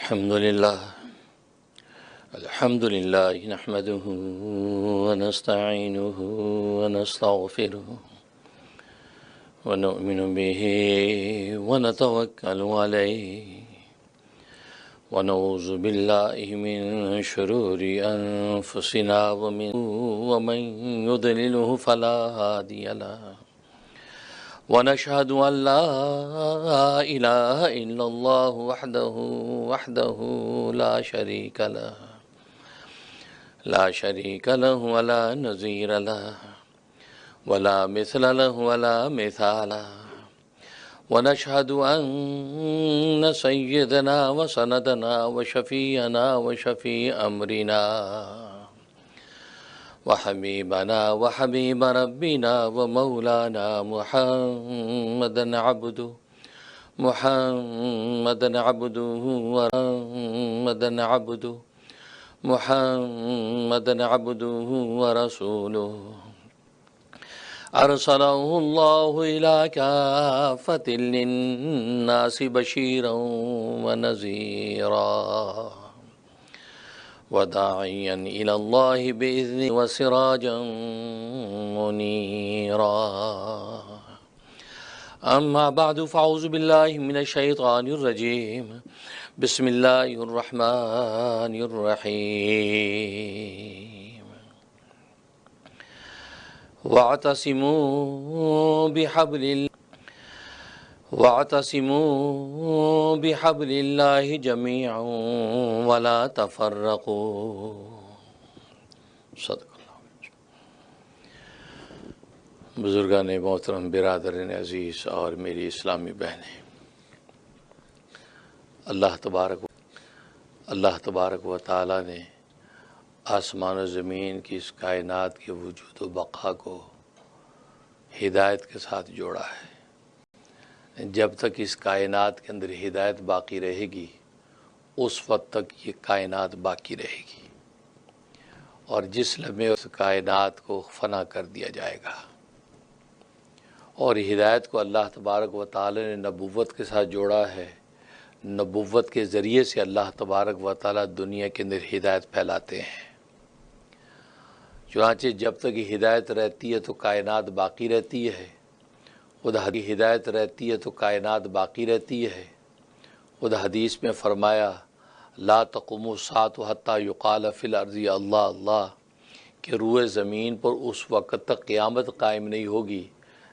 الحمد لله نحمده ونستعينه ونستغفره ونؤمن به ونتوكل عليه ونعوذ بالله من شرور أنفسنا ومن يضلله فلا هادي له ونشهد أن لا إله إلا الله وحده لا شريك له ولا نظير له ولا مثل له ولا مثال له ونشهد أن سيدنا وسندنا وشفيعنا وشفيع أمرنا وحبيبنا وحبيب ربنا ومولانا محمدا عبده ورسوله أرسله الله إلى كافة للناس بشيرا ونذيرا وداعيا إلى الله بإذنه وسراجا منيرا أما بعد فأعوذ بالله من الشيطان الرجيم بسم الله الرحمن الرحيم واعتصموا بحبل الله جميعا ولا تفرقوا صدق اللہ. بزرگان محترم، برادران عزیز اور میری اسلامی بہنیں، اللہ تبارک و تعالی نے آسمان و زمین کی اس کائنات کے وجود و بقا کو ہدایت کے ساتھ جوڑا ہے. جب تک اس کائنات کے اندر ہدایت باقی رہے گی اس وقت تک یہ کائنات باقی رہے گی، اور جس لمحے اس کائنات کو فنا کر دیا جائے گا. اور ہدایت کو اللہ تبارک و تعالی نے نبوت کے ساتھ جوڑا ہے. نبوت کے ذریعے سے اللہ تبارک و تعالی دنیا کے اندر ہدایت پھیلاتے ہیں. چنانچہ جب تک یہ ہدایت رہتی ہے تو کائنات باقی رہتی ہے. خدا ہدایت رہتی ہے تو کائنات باقی رہتی ہے. خدا حدیث میں فرمایا لا تقوم الساعة حتى يقال في الارض اللہ اللہ، کہ روئے زمین پر اس وقت تک قیامت قائم نہیں ہوگی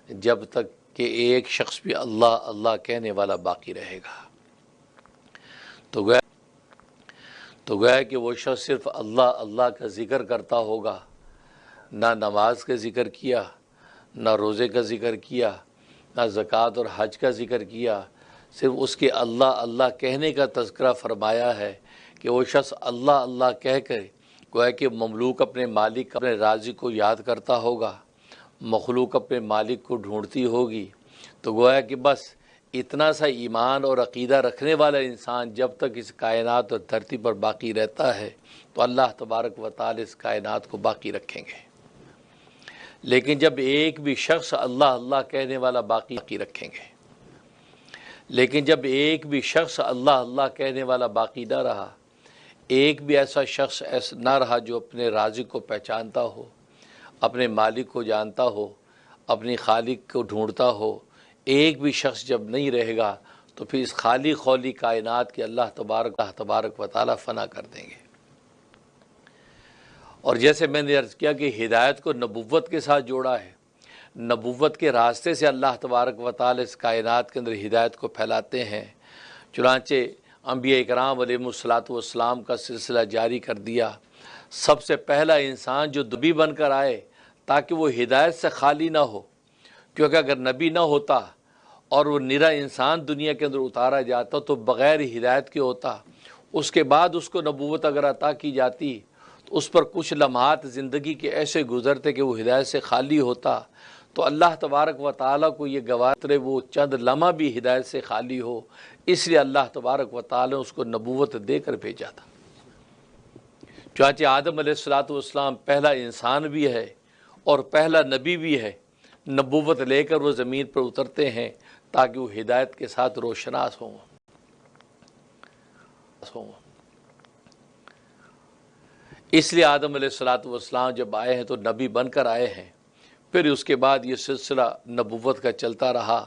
جب تک کہ ایک شخص بھی اللہ اللہ کہنے والا باقی رہے گا. تو گویا کہ وہ شخص صرف اللہ اللہ کا ذکر کرتا ہوگا، نہ نماز کا ذکر کیا، نہ روزے کا ذکر کیا، نہ زکوٰۃ اور حج کا ذکر کیا. صرف اس کے اللہ اللہ کہنے کا تذکرہ فرمایا ہے کہ وہ شخص اللہ اللہ کہہ کر گویا کہ مملوک اپنے مالک اپنے رازق کو یاد کرتا ہوگا، مخلوق اپنے مالک کو ڈھونڈتی ہوگی. تو گویا کہ بس اتنا سا ایمان اور عقیدہ رکھنے والا انسان جب تک اس کائنات اور دھرتی پر باقی رہتا ہے تو اللہ تبارک و تعالی اس کائنات کو باقی رکھیں گے. لیکن جب ایک بھی شخص اللہ اللہ کہنے والا باقی رکھیں گے، لیکن جب ایک بھی شخص اللہ اللہ کہنے والا باقی نہ رہا، ایک بھی ایسا شخص نہ رہا جو اپنے رازق کو پہچانتا ہو، اپنے مالک کو جانتا ہو، اپنی خالق کو ڈھونڈتا ہو، ایک بھی شخص جب نہیں رہے گا تو پھر اس خالی خولی کائنات کے اللہ تبارک و تعالی فنا کر دیں گے. اور جیسے میں نے عرض کیا کہ ہدایت کو نبوت کے ساتھ جوڑا ہے. نبوت کے راستے سے اللہ تبارک و تعالی اس کائنات کے اندر ہدایت کو پھیلاتے ہیں. چنانچہ انبیاء اکرام علیہم الصلاۃ والسلام کا سلسلہ جاری کر دیا. سب سے پہلا انسان جو نبی بن کر آئے تاکہ وہ ہدایت سے خالی نہ ہو، کیونکہ اگر نبی نہ ہوتا اور وہ نرا انسان دنیا کے اندر اتارا جاتا تو بغیر ہدایت کے ہوتا. اس کے بعد اس کو نبوت اگر عطا کی جاتی تو اس پر کچھ لمحات زندگی کے ایسے گزرتے کہ وہ ہدایت سے خالی ہوتا. تو اللہ تبارک و تعالیٰ کو یہ گوارے وہ چند لمحہ بھی ہدایت سے خالی ہو، اس لیے اللہ تبارک و تعالیٰ اس کو نبوت دے کر بھیجا تھا. چانچہ آدم علیہ السلام پہلا انسان بھی ہے اور پہلا نبی بھی ہے. نبوت لے کر وہ زمین پر اترتے ہیں تاکہ وہ ہدایت کے ساتھ روشناس ہوں. ہوں۔ اس لیے آدم علیہ السلام جب آئے ہیں تو نبی بن کر آئے ہیں، پھر اس کے بعد یہ سلسلہ نبوت کا چلتا رہا۔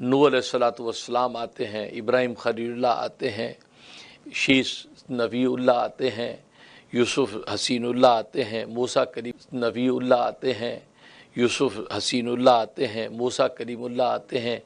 نوح علیہ السلام آتے ہیں، ابراہیم خلیل اللہ آتے ہیں، شیش نبی اللہ آتے ہیں، یوسف حسین اللہ آتے ہیں، موسیٰ کلیم نبی اللہ آتے ہیں، یوسف حسین اللہ آتے ہیں، موسیٰ کلیم اللہ آتے ہیں،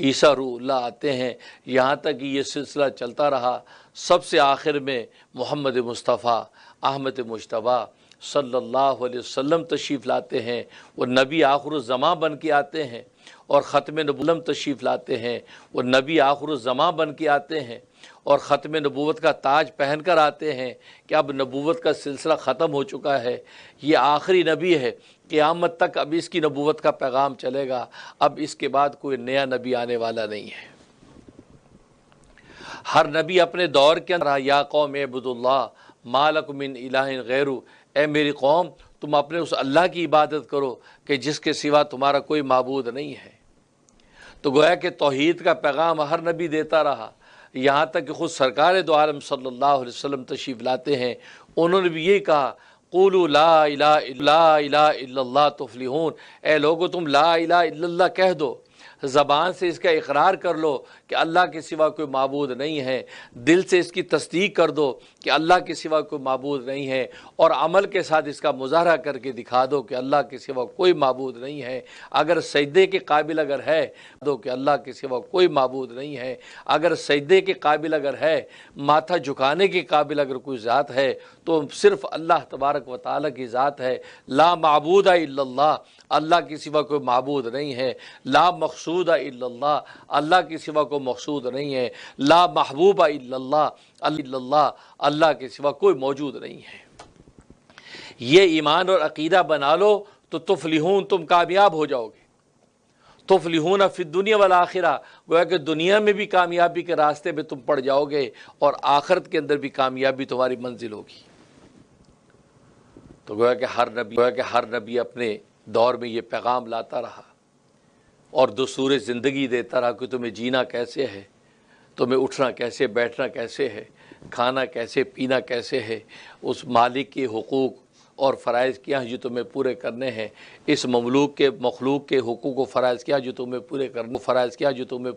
عیسیٰ روح اللہ آتے ہیں، یہاں تک کہ یہ سلسلہ چلتا رہا۔ سب سے آخر میں محمد مصطفیٰ احمد مجتبیٰ صلی اللہ علیہ وسلم تشریف لاتے ہیں۔ وہ نبی آخر الزماں بن کے آتے ہیں اور ختم نبوت تشریف لاتے ہیں۔ وہ نبی آخر الزماں بن کے آتے ہیں اور ختم نبوت کا تاج پہن کر آتے ہیں کہ اب نبوت کا سلسلہ ختم ہو چکا ہے، یہ آخری نبی ہے، قیامت تک اب اس کی نبوت کا پیغام چلے گا، اب اس کے بعد کوئی نیا نبی آنے والا نہیں ہے۔ ہر نبی اپنے دور کے اندر یا قوم اعبدوا اللہ ما لکم من الہ غیرہ، اے میری قوم تم اپنے اس اللہ کی عبادت کرو کہ جس کے سوا تمہارا کوئی معبود نہیں ہے۔ تو گویا کہ توحید کا پیغام ہر نبی دیتا رہا، یہاں تک کہ خود سرکار دو عالم صلی اللہ علیہ وسلم تشریف لاتے ہیں، انہوں نے بھی یہی کہا قولوا لا الہ الا اللہ تفلحون، اے لوگو تم لا الہ الا اللہ کہہ دو، زبان سے اس کا اقرار کر لو کہ اللہ کے سوا کوئی معبود نہیں ہے، دل سے اس کی تصدیق کر دو کہ اللہ کے سوا کوئی معبود نہیں ہے، اور عمل کے ساتھ اس کا مظاہرہ کر کے دکھا دو کہ اللہ کے سوا کوئی معبود نہیں ہے۔ اگر سجدے کے قابل اگر ہے دو کہ اللہ کے سوا کوئی معبود نہیں ہے، اگر سجدے کے قابل اگر ہے، ماتھا جھکانے کے قابل اگر کوئی ذات ہے تو صرف اللہ تبارک و تعالیٰ کی ذات ہے۔ لا معبود الا اللہ، اللہ کے سوا کوئی معبود نہیں ہے۔ لا مقصود الا اللہ، اللہ کے سوا کوئی مقصود نہیں ہے۔ لا محبوب الا اللہ، اللہ کے سوا کوئی موجود نہیں ہے۔ یہ ایمان اور عقیدہ بنا لو تو تفلحون، تم کامیاب ہو جاؤ گے۔ تفلحون فی الدنیا والآخرہ، گویا کہ دنیا میں بھی کامیابی کے راستے میں تم پڑ جاؤ گے اور آخرت کے اندر بھی کامیابی تمہاری منزل ہوگی۔ تو گویا کہ ہر نبی اپنے دور میں یہ پیغام لاتا رہا اور دستور زندگی دیتا رہا کہ تمہیں جینا کیسے ہے، تمہیں اٹھنا کیسے، بیٹھنا کیسے ہے، کھانا کیسے، پینا کیسے ہے، اس مالک کے حقوق اور فرائض کیا ہیں جو تمہیں پورے کرنے ہیں، اس مخلوق کے حقوق و فرائض کیا جو تمہیں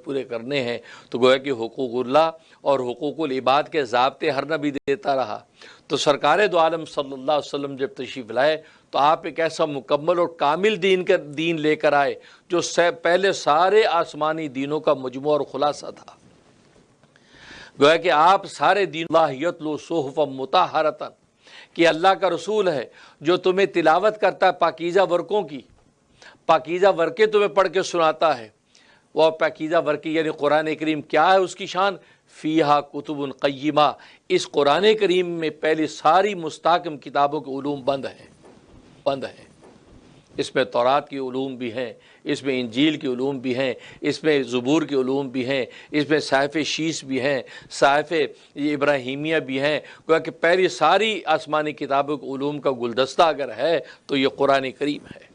پورے کرنے ہیں۔ تو گویا کہ حقوق اللہ اور حقوق العباد کے ضابطے ہر نبی دیتا رہا۔ تو سرکار دو عالم صلی اللہ علیہ وسلم جب تشریف لائے تو آپ ایک ایسا مکمل اور کامل دین لے کر آئے جو پہلے سارے آسمانی دینوں کا مجموعہ اور خلاصہ تھا۔ گویا کہ آپ سارے دین اللہ یتلو صحفا مطہرۃ، کہ اللہ کا رسول ہے جو تمہیں تلاوت کرتا ہے پاکیزہ ورقوں کی، پاکیزہ ورقے تمہیں پڑھ کے سناتا ہے۔ وہ پاکیزہ ورقے یعنی قرآن کریم کیا ہے اس کی شان؟ فیہا کتب قیمہ، اس قرآن کریم میں پہلی ساری مستحکم کتابوں کے علوم بند ہیں۔ اس میں تورات کی علوم بھی ہیں، اس میں انجیل کی علوم بھی ہیں، اس میں زبور کی علوم بھی ہیں، اس میں صحائف شیش بھی ہیں، صحائف ابراہیمیہ بھی ہیں۔ گویا کہ پہلی ساری آسمانی کتابوں کے علوم کا گلدستہ اگر ہے تو یہ قرآن کریم ہے۔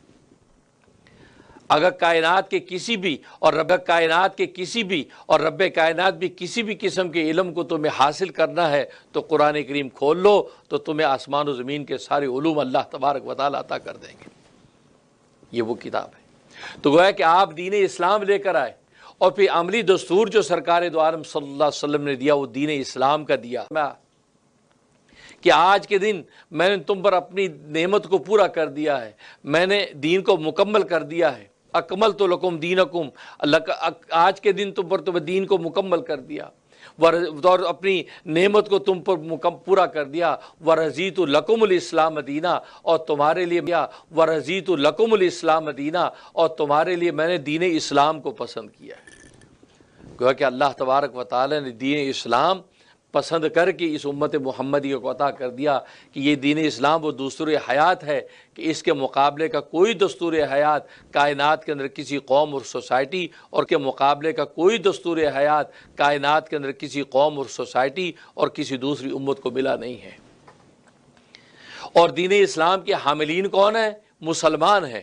اگر کائنات کے کسی بھی اور رب کائنات بھی کسی بھی قسم کے علم کو تمہیں حاصل کرنا ہے تو قرآن کریم کھول لو تو تمہیں آسمان و زمین کے سارے علوم اللہ تبارک و تعالیٰ عطا کر دیں گے۔ یہ وہ کتاب ہے۔ تو گویا کہ آپ دین اسلام لے کر آئے اور پھر عملی دستور جو سرکار دو عالم صلی اللہ علیہ وسلم نے دیا وہ دین اسلام کا دیا کہ آج کے دن میں نے تم پر اپنی نعمت کو پورا کر دیا ہے، میں نے دین کو مکمل کر دیا ہے۔ اکملت لکم دینکم، آج کے دن تم پر دین کو مکمل کر دیا اور اپنی نعمت کو تم پر پورا کر دیا۔ ورضیت لکم الاسلام دینا، اور تمہارے لیے میں نے دین اسلام کو پسند کیا ہے۔ گویا کہ اللہ تبارک و تعالی نے دین اسلام پسند کر کے اس امت محمدی کو عطا کر دیا کہ یہ دین اسلام وہ دستور حیات ہے کہ اس کے مقابلے کا کوئی دستور حیات کائنات کے اندر کسی قوم اور سوسائٹی اور کے مقابلے کا کوئی دستور حیات کائنات کے اندر کسی قوم اور سوسائٹی اور کسی دوسری امت کو ملا نہیں ہے۔ اور دین اسلام کے حاملین کون ہیں؟ مسلمان ہیں۔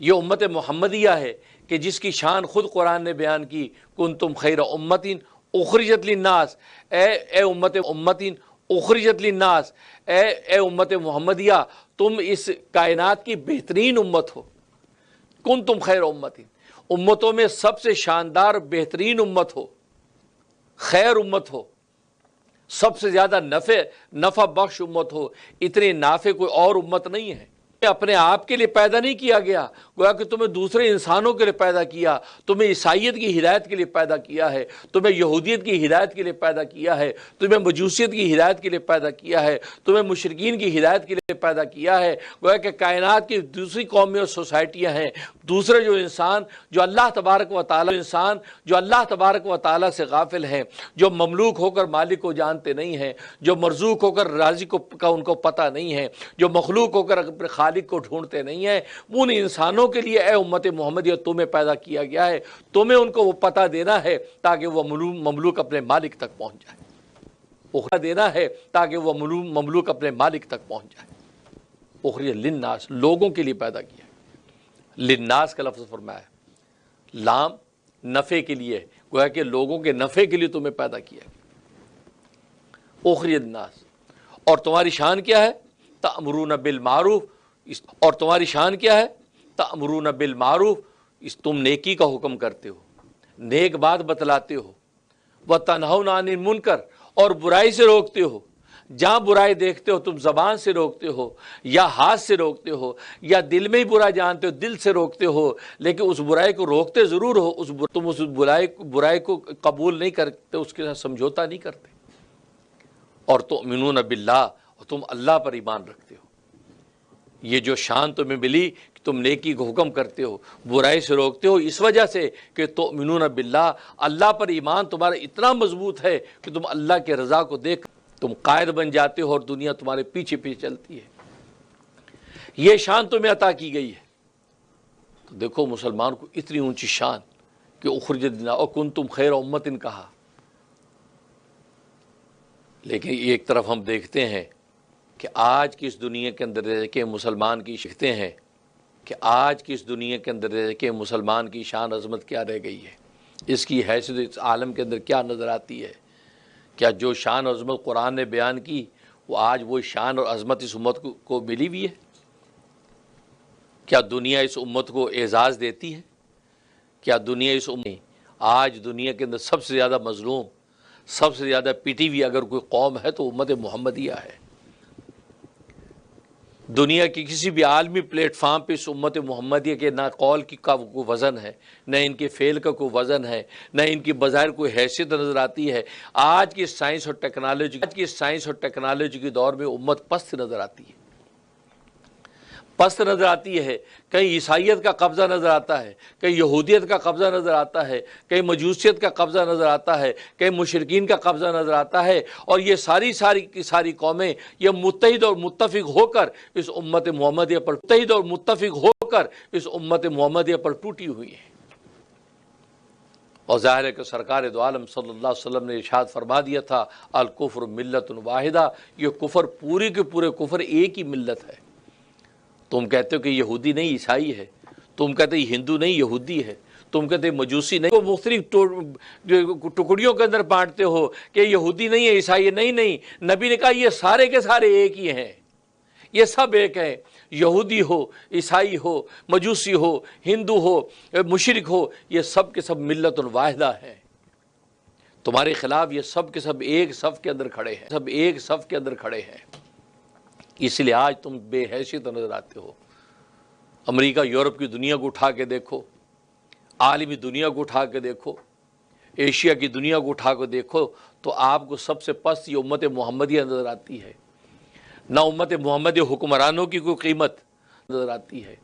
یہ امت محمدیہ ہے کہ جس کی شان خود قرآن نے بیان کی، کنتم خیر امت اخرجت للناس، اے امتین اخرجت للناس، اے امت محمدیہ تم اس کائنات کی بہترین امت ہو، کنتم خیر امتین، امتوں میں سب سے شاندار بہترین امت ہو، خیر امت ہو، سب سے زیادہ نفع بخش امت ہو، اتنے نافع کوئی اور امت نہیں ہے۔ اپنے آپ کے لیے پیدا نہیں کیا گیا، گویا کہ تمہیں دوسرے انسانوں کے لیے پیدا کیا، تمہیں عیسائیت کی ہدایت کے لیے پیدا کیا ہے، تمہیں یہودیت کی ہدایت کے لیے پیدا کیا ہے، تمہیں مجوسیت کی ہدایت کے لیے پیدا کیا ہے، تمہیں مشرکین کی ہدایت کے لیے پیدا کیا ہے۔ گویا کہ کائنات کی دوسری قومیں اور سوسائٹیاں ہیں، دوسرے جو انسان جو اللہ تبارک و تعالیٰ سے غافل ہیں، جو مملوک ہو کر مالک کو جانتے نہیں ہیں، جو مرزوق ہو کر رازق کا ان کو پتہ نہیں ہے، جو مخلوق ہو کر اپنے خالق کو ڈھونڈتے نہیں ہیں، ان انسانوں کے لیے اے امت محمدیہ تمہیں پیدا کیا گیا ہے، تمہیں ان کو وہ پتہ دینا ہے تاکہ وہ مملوک اپنے مالک تک پہنچ جائے، دینا ہے تاکہ وہ مملوک اپنے مالک تک پہنچ جائے۔ اخرج للناس، لوگوں کے لیے پیدا کیا، للناس کا لفظ فرمایا، لام نفع کے لیے، گویا کہ لوگوں کے نفع کے لیے تمہیں پیدا کیا۔ اخرج للناس، اور تمہاری شان کیا ہے؟ تأمرون بالمعروف، اور تمہاری شان کیا ہے؟ تأمرون بالمعروف، تم نیکی کا حکم کرتے ہو، نیک بات بتلاتے ہو، وتنہون عن المنکر، اور برائی سے روکتے ہو، جہاں برائی دیکھتے ہو تم زبان سے روکتے ہو یا ہاتھ سے روکتے ہو یا دل میں ہی برا جانتے ہو دل سے روکتے ہو، لیکن اس برائی کو روکتے ضرور ہو، تم اس برائی کو قبول نہیں کرتے، اس کے ساتھ سمجھوتا نہیں کرتے، اور تؤمنون باللہ، اور تم اللہ پر ایمان رکھتے ہو۔ یہ جو شان تمہیں ملی کہ تم نیکی کو حکم کرتے ہو، برائی سے روکتے ہو، اس وجہ سے کہ تؤمنون باللہ، اللہ پر ایمان تمہارا اتنا مضبوط ہے کہ تم اللہ کے رضا کو دیکھ تم قائد بن جاتے ہو اور دنیا تمہارے پیچھے پیچھے چلتی ہے۔ یہ شان تمہیں عطا کی گئی ہے۔ تو دیکھو مسلمان کو اتنی اونچی شان کہ اخرجت للناس اور کنتم خیر امت کہا، لیکن ایک طرف ہم دیکھتے ہیں کہ آج کی اس دنیا کے اندر رہ کے مسلمان کی شکھتے ہیں کہ آج کی اس دنیا کے اندر رہ کے مسلمان کی شان عظمت کیا رہ گئی ہے، اس کی حیثیت اس عالم کے اندر کیا نظر آتی ہے؟ کیا جو شان اور عظمت قرآن نے بیان کی وہ آج وہ شان اور عظمت اس امت کو ملی ہوئی ہے؟ کیا دنیا اس امت کو اعزاز دیتی ہے؟ کیا دنیا اس امت آج دنیا کے اندر سب سے زیادہ مظلوم، سب سے زیادہ پیٹی ہوئی اگر کوئی قوم ہے تو امت محمدیہ ہے۔ دنیا کی کسی بھی عالمی پلیٹ فارم پہ اس امت محمدیہ کے نہ قول کا کوئی وزن ہے، نہ ان کے فعل کا کوئی وزن ہے، نہ ان کی بظاہر کوئی حیثیت نظر آتی ہے۔ آج کی سائنس اور ٹیکنالوجی کے دور میں امت پست نظر آتی ہے، پست نظر آتی ہے۔ کہیں عیسائیت کا قبضہ نظر آتا ہے، کہیں یہودیت کا قبضہ نظر آتا ہے، کہیں مجوسیت کا قبضہ نظر آتا ہے، کہیں مشرکین کا قبضہ نظر آتا ہے، اور یہ ساری قومیں یہ متحد اور متفق ہو کر اس امت محمدیہ پر ٹوٹی ہوئی ہیں۔ اور ظاہر ہے کہ سرکار دو عالم صلی اللہ علیہ وسلم نے ارشاد فرما دیا تھا الکفر ملت واحدہ، یہ کفر پوری کے پورے کفر ایک ہی ملت ہے۔ تم کہتے ہو کہ یہودی نہیں عیسائی ہے، تم کہتے ہو ہندو نہیں یہودی ہے، تم کہتے ہو مجوسی نہیں، مختلف ٹکڑیوں کے اندر بانٹتے ہو کہ یہودی نہیں ہے عیسائی ہے، نہیں، نبی نے کہا یہ سارے کے سارے ایک ہی ہیں، یہ سب ایک ہیں، یہودی ہو، عیسائی ہو، مجوسی ہو، ہندو ہو، مشرک ہو، یہ سب کے سب ملت واحدہ ہے۔ تمہارے خلاف یہ سب کے سب ایک صف کے اندر کھڑے ہیں، اس لیے آج تم بے حیثیت نظر آتے ہو۔ امریکہ یورپ کی دنیا کو اٹھا کے دیکھو، عالمی دنیا کو اٹھا کے دیکھو، ایشیا کی دنیا کو اٹھا کے دیکھو، تو آپ کو سب سے پست یہ امت محمدیہ نظر آتی ہے۔ نہ امت محمدیہ حکمرانوں کی کوئی قیمت نظر آتی ہے،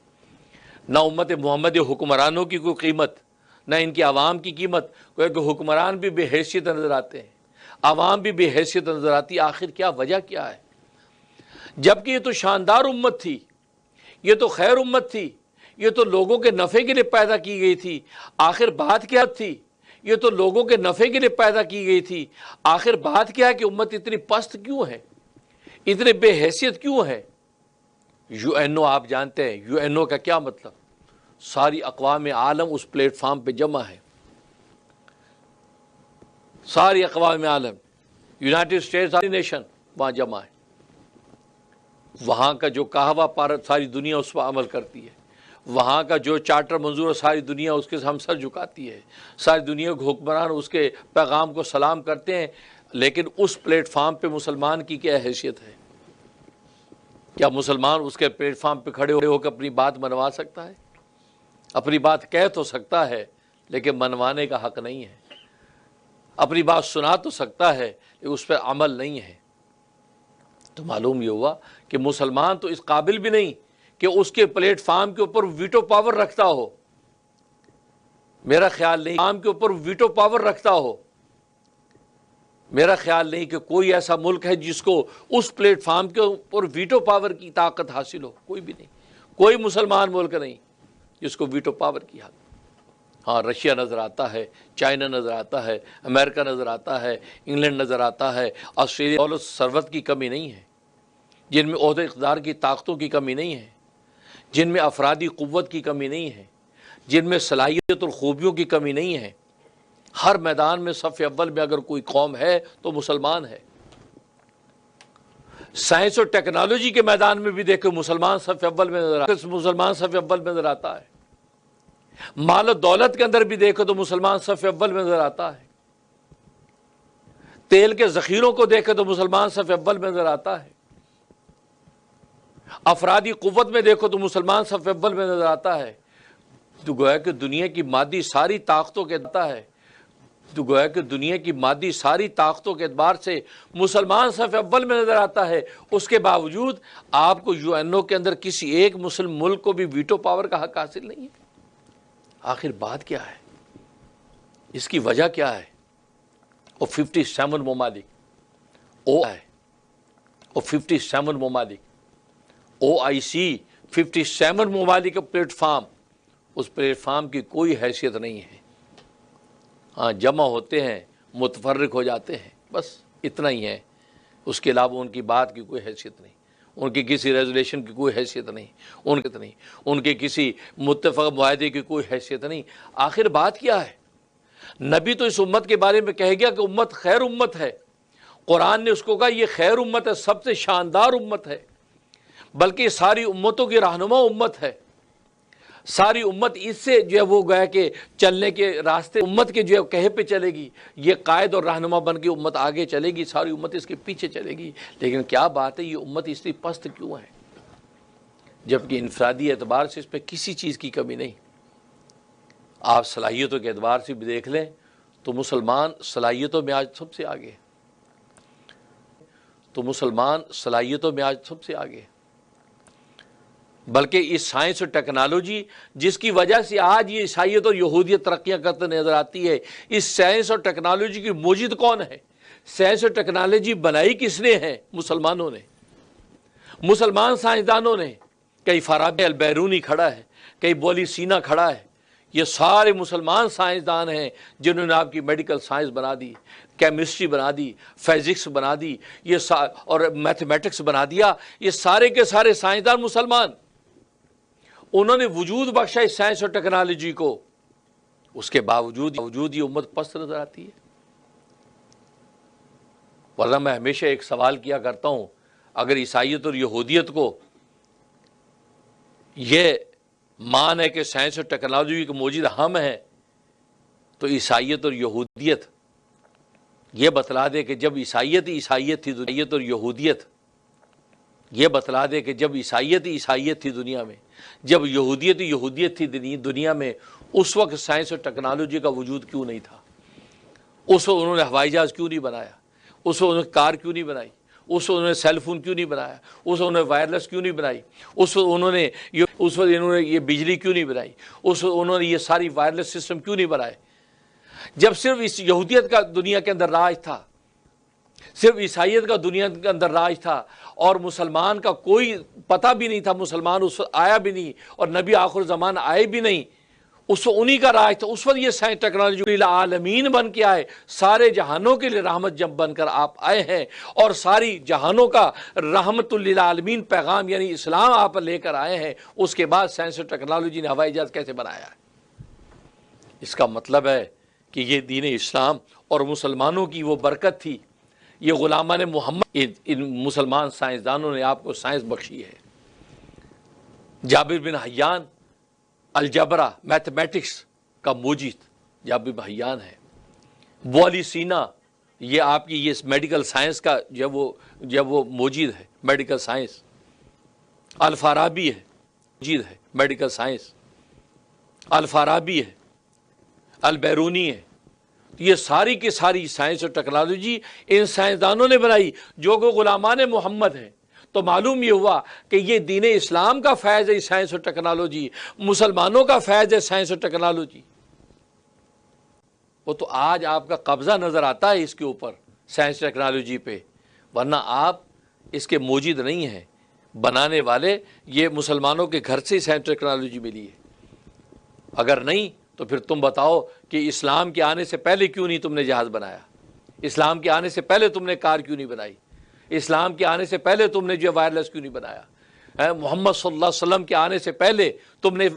نہ امت محمدیہ حکمرانوں کی کوئی قیمت، نہ ان کی عوام کی قیمت، کیونکہ حکمران بھی بے حیثیت نظر آتے ہیں، عوام بھی بے حیثیت نظر آتی ہے۔ آخر کیا وجہ کیا ہے؟ جبکہ یہ تو شاندار امت تھی، یہ تو خیر امت تھی، یہ تو لوگوں کے نفع کے لیے پیدا کی گئی تھی، آخر بات کیا تھی؟ یہ تو لوگوں کے نفع کے لیے پیدا کی گئی تھی، آخر بات کیا ہے کہ امت اتنی پست کیوں ہے، اتنے بے حیثیت کیوں ہے؟ یو این او آپ جانتے ہیں، یو این او کا کیا مطلب؟ ساری اقوام عالم اس پلیٹ فارم پہ جمع ہے، ساری اقوام عالم، یونائٹڈ اسٹیٹس ساری نیشن وہاں جمع ہے. وہاں کا جو کہوا پارت ساری دنیا اس پر عمل کرتی ہے. وہاں کا جو چارٹر منظور ہے ساری دنیا اس کے ہم سر جھکاتی ہے. ساری دنیا کے حکمران اس کے پیغام کو سلام کرتے ہیں. لیکن اس پلیٹ فارم پہ مسلمان کی کیا حیثیت ہے؟ کیا مسلمان اس کے پلیٹ فارم پہ کھڑے ہو کے اپنی بات منوا سکتا ہے؟ اپنی بات کہہ تو سکتا ہے لیکن منوانے کا حق نہیں ہے. اپنی بات سنا تو سکتا ہے لیکن اس پہ عمل نہیں ہے. تو معلوم یہ ہوا کہ مسلمان تو اس قابل بھی نہیں کہ اس کے پلیٹ فارم کے اوپر ویٹو پاور رکھتا ہو. میرا خیال نہیں فارم کے اوپر ویٹو پاور رکھتا ہو. میرا خیال نہیں کہ کوئی ایسا ملک ہے جس کو اس پلیٹ فارم کے اوپر ویٹو پاور کی طاقت حاصل ہو. کوئی بھی نہیں. کوئی مسلمان ملک نہیں جس کو ویٹو پاور کی حاصل. ہاں رشیا نظر آتا ہے، چائنا نظر آتا ہے، امریکہ نظر آتا ہے، انگلینڈ نظر آتا ہے، آسٹریلیا. دولت ثروت کی کمی نہیں ہے، جن میں عہدہ اقتدار کی طاقتوں کی کمی نہیں ہے، جن میں افرادی قوت کی کمی نہیں ہے، جن میں صلاحیت اور خوبیوں کی کمی نہیں ہے. ہر میدان میں صف اول میں اگر کوئی قوم ہے تو مسلمان ہے. سائنس اور ٹیکنالوجی کے میدان میں بھی دیکھو مسلمان صف اول میں نظر آتا ہے. مال و دولت کے اندر بھی دیکھو تو مسلمان صف اول میں نظر آتا ہے. تیل کے ذخیروں کو دیکھو تو مسلمان صف اول میں نظر آتا ہے. افرادی قوت میں دیکھو تو مسلمان صف اول میں نظر آتا ہے. تو گویا کہ دنیا کی مادی ساری طاقتوں کے طاقتوں کے اعتبار سے مسلمان صف اول میں نظر آتا ہے. اس کے باوجود آپ کو یو این او کے اندر کسی ایک مسلم ملک کو بھی ویٹو پاور کا حق حاصل نہیں ہے. آخر بات کیا ہے؟ اس کی وجہ کیا ہے؟ وہ 57 ممالک وہ 57 ممالک OIC 57 ممالک کا پلیٹ فارم، اس پلیٹ فارم کی کوئی حیثیت نہیں ہے. ہاں جمع ہوتے ہیں، متفرق ہو جاتے ہیں، بس اتنا ہی ہے. اس کے علاوہ ان کی بات کی کوئی حیثیت نہیں، ان کی کسی ریزولیشن کی کوئی حیثیت نہیں، ان کے کسی متفق معاہدے کی کوئی حیثیت نہیں. آخر بات کیا ہے؟ نبی تو اس امت کے بارے میں کہہ گیا کہ امت خیر امت ہے. قرآن نے اس کو کہا یہ خیر امت ہے، سب سے شاندار امت ہے، بلکہ یہ ساری امتوں کی رہنما امت ہے. ساری امت اس سے جو ہے وہ گیا کہ چلنے کے راستے امت کے جو ہے کہے پہ چلے گی. یہ قائد اور رہنما بن کے امت آگے چلے گی، ساری امت اس کے پیچھے چلے گی. لیکن کیا بات ہے، یہ امت اتنی پست کیوں ہے؟ جبکہ انفرادی اعتبار سے اس پہ کسی چیز کی کمی نہیں. آپ صلاحیتوں کے اعتبار سے بھی دیکھ لیں تو مسلمان صلاحیتوں میں آج سب سے آگے. بلکہ اس سائنس اور ٹیکنالوجی جس کی وجہ سے آج یہ عیسائیت اور یہودیت ترقیاں کرتے نظر آتی ہے، اس سائنس اور ٹیکنالوجی کی موجد کون ہے؟ سائنس اور ٹیکنالوجی بنائی کس نے ہے؟ مسلمانوں نے، مسلمان سائنسدانوں نے. کئی فارابی البیرونی کھڑا ہے، کئی بولی سینا کھڑا ہے. یہ سارے مسلمان سائنسدان ہیں جنہوں نے آپ کی میڈیکل سائنس بنا دی، کیمسٹری بنا دی، فزکس بنا دی، اور میتھمیٹکس بنا دیا. یہ سارے کے سارے سائنسدان مسلمان. انہوں نے وجود بخشا اس سائنس اور ٹیکنالوجی کو. اس کے باوجود یہ امت پست نظر آتی ہے. ورنہ میں ہمیشہ ایک سوال کیا کرتا ہوں، اگر عیسائیت اور یہودیت کو یہ مان ہے کہ سائنس اور ٹیکنالوجی کے موجود ہم ہیں، تو عیسائیت اور یہودیت یہ بتلا دے کہ جب عیسائیت اور یہودیت یہ بتلا دے کہ جب عیسائیت تھی دنیا میں، جب یہودیت تھی دنیا میں، اس وقت سائنس اور ٹیکنالوجی کا وجود کیوں نہیں تھا؟ اس وقت انہوں نے ہوائی جہاز کیوں نہیں بنایا؟ اس وقت انہوں نے کار کیوں نہیں بنائی؟ اس وقت انہوں نے سیل فون کیوں نہیں بنایا؟ اس وقت انہوں نے وائرلیس کیوں نہیں بنائی؟ اس وقت انہوں نے یہ بجلی کیوں نہیں بنائی؟ اس وقت انہوں نے یہ ساری وائرلیس سسٹم کیوں نہیں بنائے؟ جب صرف اس یہودیت کا دنیا کے اندر راج تھا، صرف عیسائیت کا دنیا کے اندر راج تھا، اور مسلمان کا کوئی پتہ بھی نہیں تھا، مسلمان اس وقت آیا بھی نہیں، اور نبی آخر زمان آئے بھی نہیں، اس وقت انہی کا راج تھا. اس وقت یہ سائنس ٹیکنالوجی للعالمین بن کے آئے، سارے جہانوں کے لیے رحمت جب بن کر آپ آئے ہیں، اور ساری جہانوں کا رحمت للعالمین پیغام یعنی اسلام آپ لے کر آئے ہیں. اس کے بعد سائنس اور ٹیکنالوجی نے ہوائی جہاز کیسے بنایا ہے؟ اس کا مطلب ہے کہ یہ دین اسلام اور مسلمانوں کی وہ برکت تھی، یہ غلامان محمد، ان مسلمان سائنسدانوں نے آپ کو سائنس بخشی ہے۔ جابر بن حیان الجبرا میتھمیٹکس کا موجد جابر بن حیان ہے۔ ابو علی سینا یہ آپ کی یہ میڈیکل سائنس کا جب وہ موجد ہے، میڈیکل سائنس۔ الفارابی ہے، موجد ہے میڈیکل سائنس۔ الفارابی ہے، البیرونی ہے۔ یہ ساری کی ساری سائنس اور ٹیکنالوجی ان سائنسدانوں نے بنائی جو کہ غلامان محمد ہیں۔ تو معلوم یہ ہوا کہ یہ دین اسلام کا فیض ہے سائنس اور ٹیکنالوجی، مسلمانوں کا فیض ہے سائنس اور ٹیکنالوجی۔ وہ تو آج آپ کا قبضہ نظر آتا ہے اس کے اوپر، سائنس ٹیکنالوجی پہ، ورنہ آپ اس کے موجد نہیں ہیں۔ بنانے والے یہ مسلمانوں کے گھر سے سائنس ٹیکنالوجی ملی ہے۔ اگر نہیں تو پھر تم بتاؤ کہ اسلام کے آنے سے پہلے کیوں نہیں تم نے جہاز بنایا؟ اسلام کے آنے سے پہلے تم نے کار کیوں نہیں بنائی؟ اسلام کے آنے سے پہلے تم نے جو وائرلیس کیوں نہیں بنایا؟ محمد صلی اللہ علیہ وسلم کے آنے سے پہلے تم نے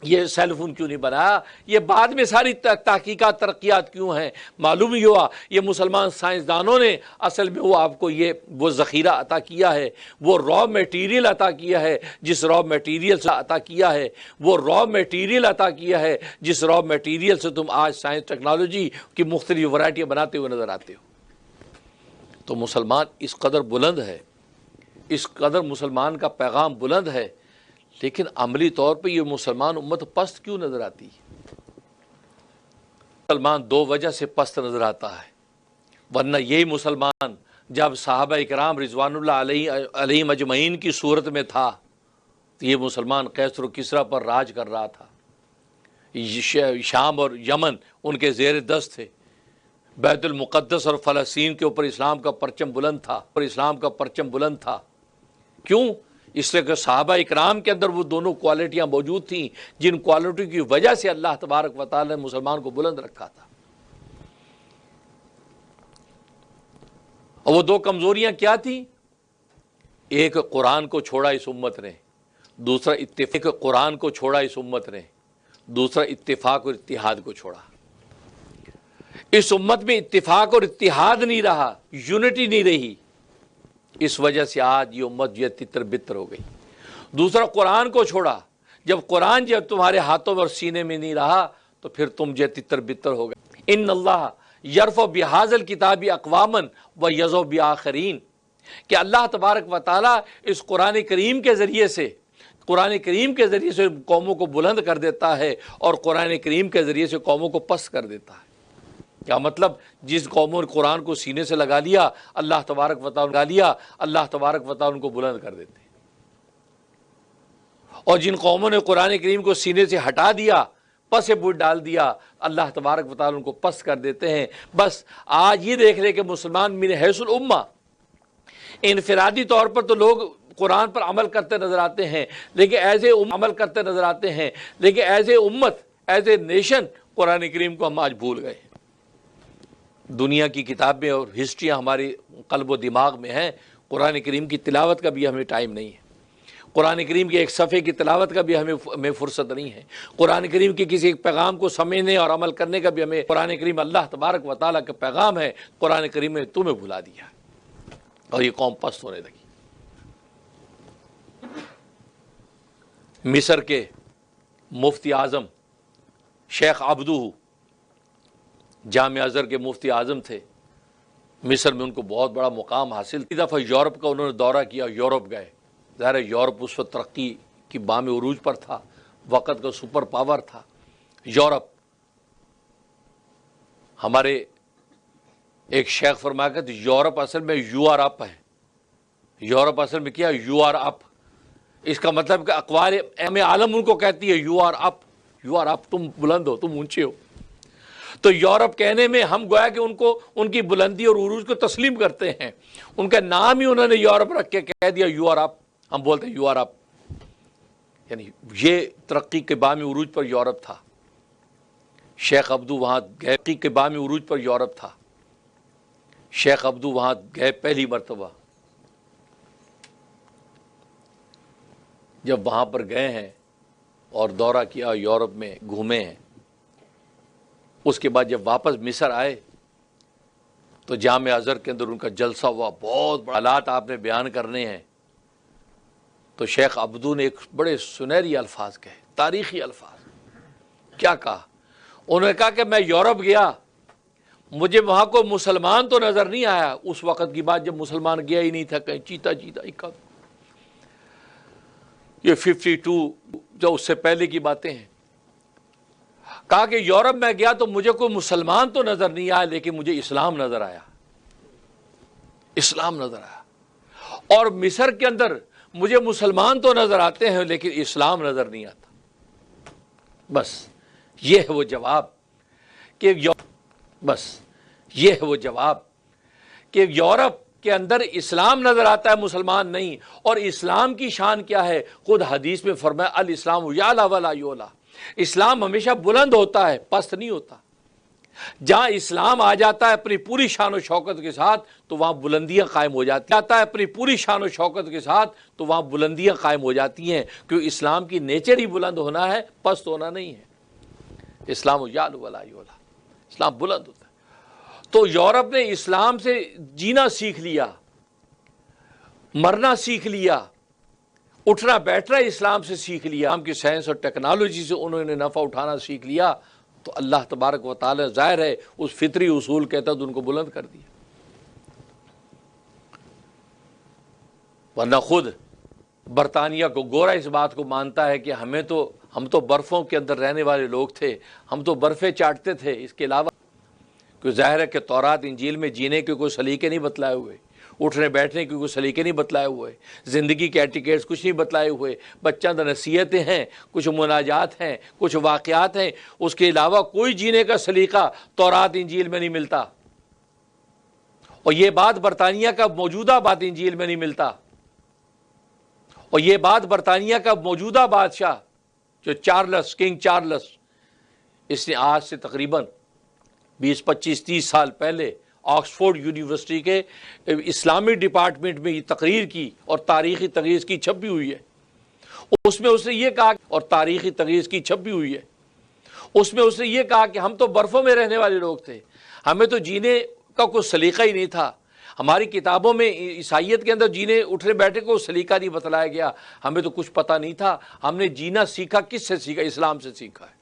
یہ سیل فون کیوں نہیں بنایا؟ یہ بعد میں ساری تحقیقات ترقیات کیوں ہیں؟ معلوم ہی ہوا یہ مسلمان سائنسدانوں نے اصل میں وہ آپ کو وہ ذخیرہ عطا کیا ہے، وہ را میٹیریل عطا کیا ہے، جس را میٹیریل سے عطا کیا ہے، وہ را میٹیریل عطا کیا ہے جس را میٹیریل سے تم آج سائنس ٹیکنالوجی کی مختلف ورائٹیاں بناتے ہوئے نظر آتے ہو۔ تو مسلمان اس قدر بلند ہے، اس قدر مسلمان کا پیغام بلند ہے، لیکن عملی طور پہ یہ مسلمان امت پست کیوں نظر آتی ہے؟ مسلمان دو وجہ سے پست نظر آتا ہے، ورنہ یہی مسلمان جب صحابہ اکرام رضوان اللہ علیہم اجمعین کی صورت میں تھا تو یہ مسلمان قیصر و کسریٰ پر راج کر رہا تھا، شام اور یمن ان کے زیر دست تھے، بیت المقدس اور فلسطین کے اوپر اسلام کا پرچم بلند تھا۔ کیوں؟ اس لیے کہ صحابہ اکرام کے اندر وہ دونوں کوالٹیاں موجود تھیں جن کوالٹی کی وجہ سے اللہ تبارک و تعالی نے مسلمان کو بلند رکھا تھا۔ اور وہ دو کمزوریاں کیا تھیں؟ ایک قرآن کو چھوڑا اس امت نے، دوسرا اتفاق اور اتحاد کو چھوڑا۔ اس امت میں اتفاق اور اتحاد نہیں رہا، یونٹی نہیں رہی، اس وجہ سے آج یہ امت یہ تتر بتر ہو گئی۔ دوسرا قرآن کو چھوڑا، جب قرآن جب تمہارے ہاتھوں میں اور سینے میں نہیں رہا تو پھر تم جو تتر بتر ہو گئے۔ ان اللہ یرفع بہذا الکتاب اقواما ویضع بآخرین، کہ اللہ تبارک و تعالی اس قرآن کریم کے ذریعے سے قوموں کو بلند کر دیتا ہے اور قرآن کریم کے ذریعے سے قوموں کو پست کر دیتا ہے۔ کیا مطلب؟ جس قوموں نے قرآن کو سینے سے لگا لیا اللہ تبارک و تعالی ان کو بلند کر دیتے ہیں، اور جن قوموں نے قرآن کریم کو سینے سے ہٹا دیا، پس بٹ ڈال دیا، اللہ تبارک و تعالی ان کو پست کر دیتے ہیں۔ بس آج یہ دیکھ لے کہ مسلمان من حیث الامہ، انفرادی طور پر تو لوگ قرآن پر عمل کرتے نظر آتے ہیں، لیکن ایز اے امت، ایز اے نیشن قرآن کریم کو ہم آج بھول گئے۔ دنیا کی کتابیں اور ہسٹریاں ہمارے قلب و دماغ میں ہیں، قرآن کریم کی تلاوت کا بھی ہمیں ٹائم نہیں ہے، قرآن کریم کے ایک صفحے کی تلاوت کا بھی ہمیں فرصت نہیں ہے، قرآن کریم کے کسی ایک پیغام کو سمجھنے اور عمل کرنے کا بھی ہمیں، قرآن کریم اللہ تبارک و تعالیٰ کا پیغام ہے، قرآن کریم نے تمہیں بھلا دیا اور یہ قوم پست ہونے لگی۔ مصر کے مفتی اعظم شیخ عبدو، جامع ازہر کے مفتی اعظم تھے، مصر میں ان کو بہت بڑا مقام حاصل۔ ایک دفعہ یورپ کا انہوں نے دورہ کیا، یورپ گئے۔ ظاہر ہے یورپ اس وقت ترقی کی بام عروج پر تھا، وقت کا سپر پاور تھا یورپ۔ ہمارے ایک شیخ فرمایا کہ یورپ اصل میں یو آر اپ ہے، یورپ اصل میں کیا؟ You are up. اس کا مطلب کہ اقوام عالم ان کو کہتی ہے یو آر اپ، تم بلند ہو، تم اونچے ہو۔ تو یورپ کہنے میں ہم گویا کہ ان کی بلندی اور عروج کو تسلیم کرتے ہیں، ان کا نام ہی انہوں نے یورپ رکھ کے کہہ دیا یو آر اپ، ہم بولتے ہیں یو آر اپ، یعنی یہ ترقی کے بام عروج پر یورپ تھا۔ شیخ عبدو وہاں گئے، ترقی کے بام عروج پر یورپ تھا، شیخ عبدو وہاں گئے پہلی مرتبہ۔ جب وہاں پر گئے ہیں اور دورہ کیا، یورپ میں گھومے ہیں، اس کے بعد جب واپس مصر آئے تو جامع ازہر کے اندر ان کا جلسہ ہوا، بہت بڑا حالات آپ نے بیان کرنے ہیں. تو شیخ عبدو نے ایک بڑے سنہری الفاظ کہے، تاریخی الفاظ. کیا کہا؟ انہوں نے کہا کہ میں یورپ گیا، مجھے وہاں کو مسلمان تو نظر نہیں آیا. اس وقت کی بات جب مسلمان گیا ہی نہیں تھا، کہیں چیتا اکا. یہ 52 جو اس سے پہلے کی باتیں ہیں. کہا کہ یورپ میں گیا تو مجھے کوئی مسلمان تو نظر نہیں آیا، لیکن مجھے اسلام نظر آیا، اسلام نظر آیا. اور مصر کے اندر مجھے مسلمان تو نظر آتے ہیں لیکن اسلام نظر نہیں آتا. بس یہ ہے وہ جواب کہ یورپ کے اندر اسلام نظر آتا ہے، مسلمان نہیں. اور اسلام کی شان کیا ہے؟ خود حدیث میں فرمایا الاسلام یعلا ولا یعلا، اسلام ہمیشہ بلند ہوتا ہے، پست نہیں ہوتا. جہاں اسلام آ جاتا ہے اپنی پوری شان و شوکت کے ساتھ تو وہاں بلندیاں قائم ہو جاتی ہیں. اپنی پوری شان و شوکت کے ساتھ تو وہاں بلندیاں قائم ہو جاتی ہیں، کیونکہ اسلام کی نیچر ہی بلند ہونا ہے، پست ہونا نہیں ہے. اسلام یعلا ولا یعلا، اسلام بلند ہوتا ہے. تو یورپ نے اسلام سے جینا سیکھ لیا، مرنا سیکھ لیا، اٹھنا بیٹھنا اسلام سے سیکھ لیا. اسلام کی سائنس اور ٹیکنالوجی سے انہوں نے نفع اٹھانا سیکھ لیا. تو اللہ تبارک و تعالی ظاہر ہے اس فطری اصول کے تحت ان کو بلند کر دیا. ورنہ خود برطانیہ کو گورا اس بات کو مانتا ہے کہ ہم تو برفوں کے اندر رہنے والے لوگ تھے، ہم تو برفیں چاٹتے تھے. اس کے علاوہ کہ ظاہر ہے کہ تورات انجیل میں جینے کے کوئی سلیقے نہیں بتلائے ہوئے، اٹھنے بیٹھنے کے کوئی سلیقے نہیں بتلائے ہوئے، زندگی کے ایٹیکیٹس کچھ نہیں بتلائے ہوئے. بچند نصیحتیں ہیں، کچھ مناجات ہیں، کچھ واقعات ہیں. اس کے علاوہ کوئی جینے کا سلیقہ تورات انجیل میں نہیں ملتا. اور یہ بات برطانیہ کا موجودہ بات انجیل میں نہیں ملتا. اور یہ بات برطانیہ کا موجودہ بادشاہ جو کنگ چارلس، اس نے آج سے تقریباً 20 25 30 سال پہلے آکسفورڈ یونیورسٹی کے اسلامی ڈپارٹمنٹ میں یہ تقریر کی، اور تاریخی تقریر اس کی چھپی ہوئی ہے. اس میں اس نے یہ کہا، اور تاریخی تقریر اس کی چھپی ہوئی ہے، اس میں اس نے یہ کہا کہ ہم تو برفوں میں رہنے والے لوگ تھے، ہمیں تو جینے کا کوئی سلیقہ ہی نہیں تھا. ہماری کتابوں میں عیسائیت کے اندر جینے اٹھنے بیٹھے کو سلیقہ نہیں بتلایا گیا. ہمیں تو کچھ پتہ نہیں تھا. ہم نے جینا سیکھا کس سے سیکھا؟ اسلام سے سیکھا ہے.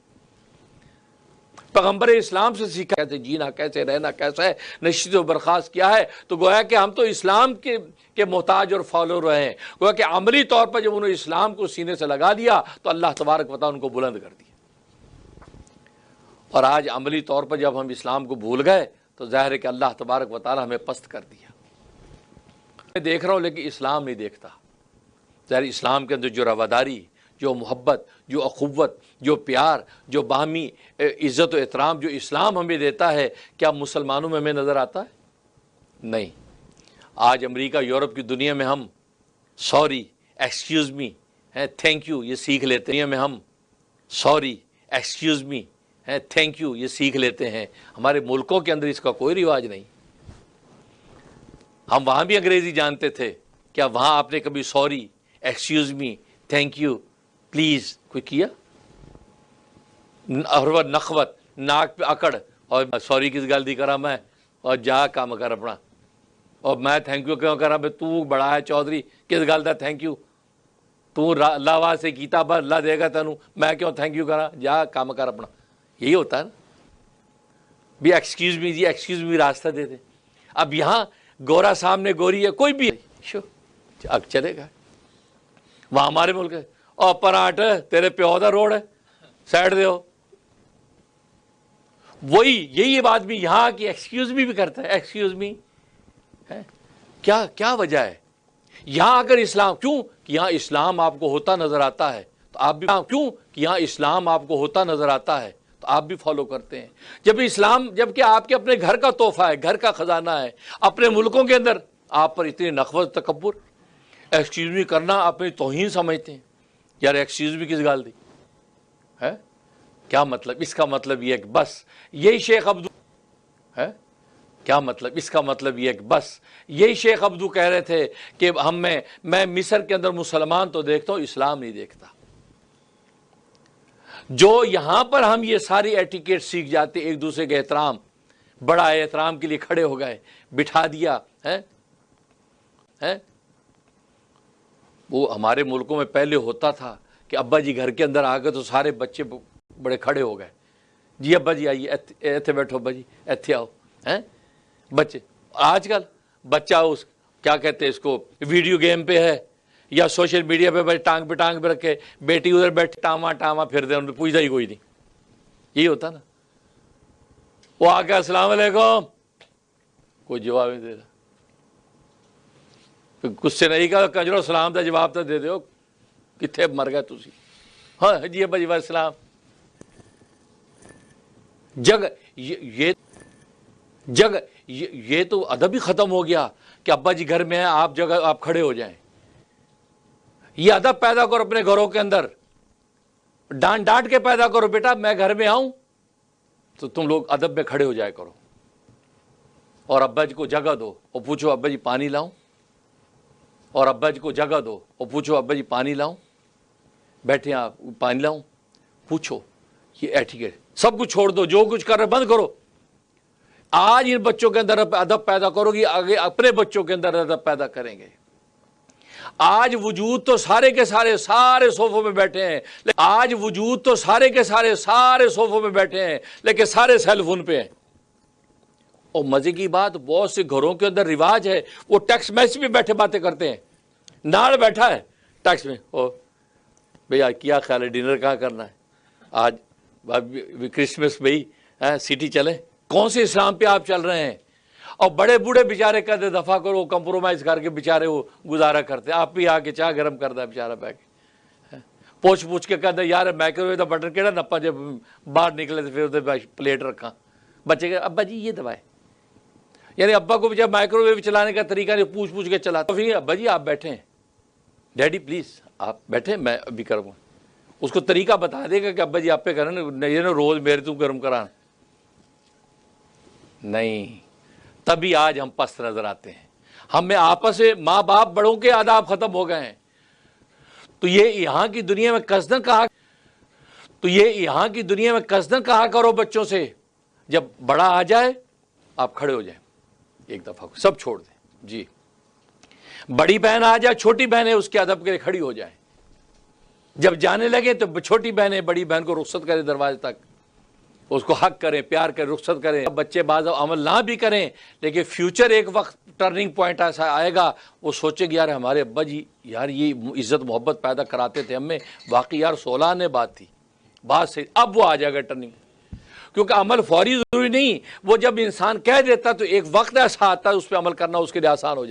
پیغمبر اسلام سے سیکھا کیسے جینا، کیسے رہنا، کیسا ہے نشست و برخاست کیا ہے. تو گویا کہ ہم تو اسلام کے محتاج اور فالو رہے ہیں. گویا کہ عملی طور پر جب انہوں نے اسلام کو سینے سے لگا دیا تو اللہ تبارک و تعالیٰ ان کو بلند کر دیا. اور آج عملی طور پر جب ہم اسلام کو بھول گئے تو ظاہر ہے کہ اللہ تبارک و تعالیٰ ہمیں پست کر دیا. میں دیکھ رہا ہوں لیکن اسلام نہیں دیکھتا. ظاہر اسلام کے اندر جو رواداری، جو محبت، جو اخوت، جو پیار، جو باہمی عزت و احترام جو اسلام ہمیں دیتا ہے، کیا مسلمانوں میں ہمیں نظر آتا ہے؟ نہیں. آج امریکہ یورپ کی دنیا میں ہم sorry, excuse me, thank you یہ سیکھ لیتے ہیں. دنیا میں ہم sorry, excuse me, thank you یہ سیکھ لیتے ہیں. ہمارے ملکوں کے اندر اس کا کوئی رواج نہیں. ہم وہاں بھی انگریزی جانتے تھے، کیا وہاں آپ نے کبھی sorry, excuse me, thank you, please کوئی کیا؟ اور وہ نخوت، ناک پہ اکڑ، اور سوری کس گل دی کرا میں، اور جا کام کر اپنا، اور میں تھینک یو کیوں کرا؟ تو بڑا ہے چودھری، کس گل دا تھینک یو؟ تو اللہ واسطے کیتا بس اللہ دے گا تینوں، میں کیوں تھینک یو کرا؟ جا کام کر اپنا. یہی ہوتا ہے نا بھی ایکسکیوز می جی، ایکسکیوز می راستہ دے دے. اب یہاں گورا سامنے گوری ہے، کوئی بھی چلے گا. وہاں ہمارے ملک ہے اور پراٹھ تیرے پیو دا روڈ ہے، سائڈ دے ہو. وہی یہی بات بھی یہاں کی ایکسکیوز می بھی کرتا ہے. ایکسکیوز می کیا وجہ ہے؟ یہاں اگر اسلام کیوں کہ یہاں اسلام آپ کو ہوتا نظر آتا ہے تو آپ بھی کیوں کہ یہاں اسلام آپ کو ہوتا نظر آتا ہے تو آپ بھی فالو کرتے ہیں. جب اسلام جبکہ آپ کے اپنے گھر کا تحفہ ہے، گھر کا خزانہ ہے، اپنے ملکوں کے اندر آپ پر اتنی نخوت، تکبر، ایکسکیوز می کرنا اپنی توہین سمجھتے ہیں. یار ایکسکیوز می کس گال دی ہے؟ کیا مطلب؟ اس کا مطلب یہ ہے کہ بس یہی شیخ عبدو ہے. کیا مطلب؟ اس کا مطلب یہ ہے کہ بس یہی شیخ عبدو کہہ رہے تھے کہ میں مصر کے اندر مسلمان تو دیکھتا ہوں، اسلام نہیں دیکھتا. جو یہاں پر ہم یہ ساری ایٹیکیٹ سیکھ جاتے، ایک دوسرے کے احترام، بڑا احترام کے لیے کھڑے ہو گئے، بٹھا دیا ہے۔ وہ ہمارے ملکوں میں پہلے ہوتا تھا کہ ابا جی گھر کے اندر آ گئے تو سارے بچے بڑے کھڑے ہو گئے، جی ابا جی آئیے، ایتھے بیٹھو ابا جی، ایتھے آؤ، بچے۔ آج کل بچہ اس کیا کہتے ہیں اس کو، ویڈیو گیم پہ ہے یا سوشل میڈیا پہ، بھائی ٹانگ پہ رکھے، بیٹی ادھر بیٹھے ٹاما پھر دے، ان پوچھتا ہی کوئی نہیں، یہی ہوتا نا۔ وہ آ کے السلام علیکم، کوئی جواب نہیں دے رہا، غصے نہیں کہا کنجرو سلام کا جواب تو دے دو، کتنے مر گئے تسی، ہاں جی ابا جی السلام۔ یہ تو ادب ہی ختم ہو گیا کہ ابا جی گھر میں ہیں، آپ جگہ آپ کھڑے ہو جائیں۔ یہ ادب پیدا کرو اپنے گھروں کے اندر، ڈانٹ کے پیدا کرو، بیٹا میں گھر میں آؤں تو تم لوگ ادب میں کھڑے ہو جائے کرو، اور ابا جی کو جگہ دو اور پوچھو ابا جی پانی لاؤں، اور ابا جی کو جگہ دو اور پوچھو ابا جی پانی لاؤں، بیٹھے آپ پانی لاؤں، پوچھو، یہ ایٹیکیٹ سب کچھ چھوڑ دو، جو کچھ کر رہے بند کرو۔ آج ان بچوں کے اندر ادب پیدا کرو گی، آگے اپنے بچوں کے اندر ادب پیدا کریں گے۔ آج وجود تو سارے کے سارے صوفوں میں بیٹھے ہیں، آج وجود تو سارے کے سارے صوفوں میں بیٹھے ہیں، لیکن سارے سیل فون پہ ہیں۔ اور مزے کی بات، بہت سے گھروں کے اندر رواج ہے، وہ ٹیکسٹ میسج میں بیٹھے باتیں کرتے ہیں، نال بیٹھا ہے ٹیکسٹ میں، او بھئی کیا خیال ہے ڈنر کہاں کرنا ہے آج، کرسمس بھئی سٹی چلیں، کون سے اسلام پہ آپ چل رہے ہیں؟ اور بڑے بوڑھے بیچارے کہتے دفعہ کرو، کمپرومائز کر کے بیچارے وہ گزارا کرتے، آپ بھی آ کے چاہ گرم کرتا ہے بیچارہ پہ کے، پوچھ کے کہتے یار مائکرو ویو کا بٹن کہڑا نپا، جب باہر نکلے تو پھر پلیٹ رکھا، بچے کہ ابا جی یہ دبائے، یعنی ابا کو جب مائکرو ویو چلانے کا طریقہ نہیں، پوچھ کے چلاتا، پھر ابا جی آپ بیٹھے ہیں، ڈیڈی پلیز آپ بیٹھے، میں ابھی کروں، اس کو طریقہ بتا دے گا کہ ابا جی آپ پہ کریں، یہ نا روز میرے تو گرم کران نہیں۔ تبھی آج ہم پست نظر آتے ہیں، ہم میں آپس میں ماں باپ بڑوں کے آداب ختم ہو گئے ہیں۔ تو یہ یہاں کی دنیا میں قصدن کہا کرو بچوں سے، جب بڑا آ جائے آپ کھڑے ہو جائیں، ایک دفعہ سب چھوڑ دیں، جی بڑی بہن آ جائے، چھوٹی بہن ہے اس کے ادب کے لیے کھڑی ہو جائیں، جب جانے لگے تو چھوٹی بہن ہے بڑی بہن کو رخصت کرے دروازے تک، اس کو حق کریں، پیار کریں، رخصت کریں۔ بچے بعض عمل نہ بھی کریں، لیکن فیوچر ایک وقت ٹرننگ پوائنٹ ایسا آئے گا، وہ سوچیں گے یار ہمارے ابا جی یار یہ عزت محبت پیدا کراتے تھے ہمیں، واقعی یار 16 نے بات تھی، بات سے اب وہ آ جائے گا ٹرننگ، کیونکہ عمل فوری ضروری نہیں، وہ جب انسان کہہ دیتا تو ایک وقت ایسا آتا ہے اس پہ عمل کرنا اس کے لیے آسان ہو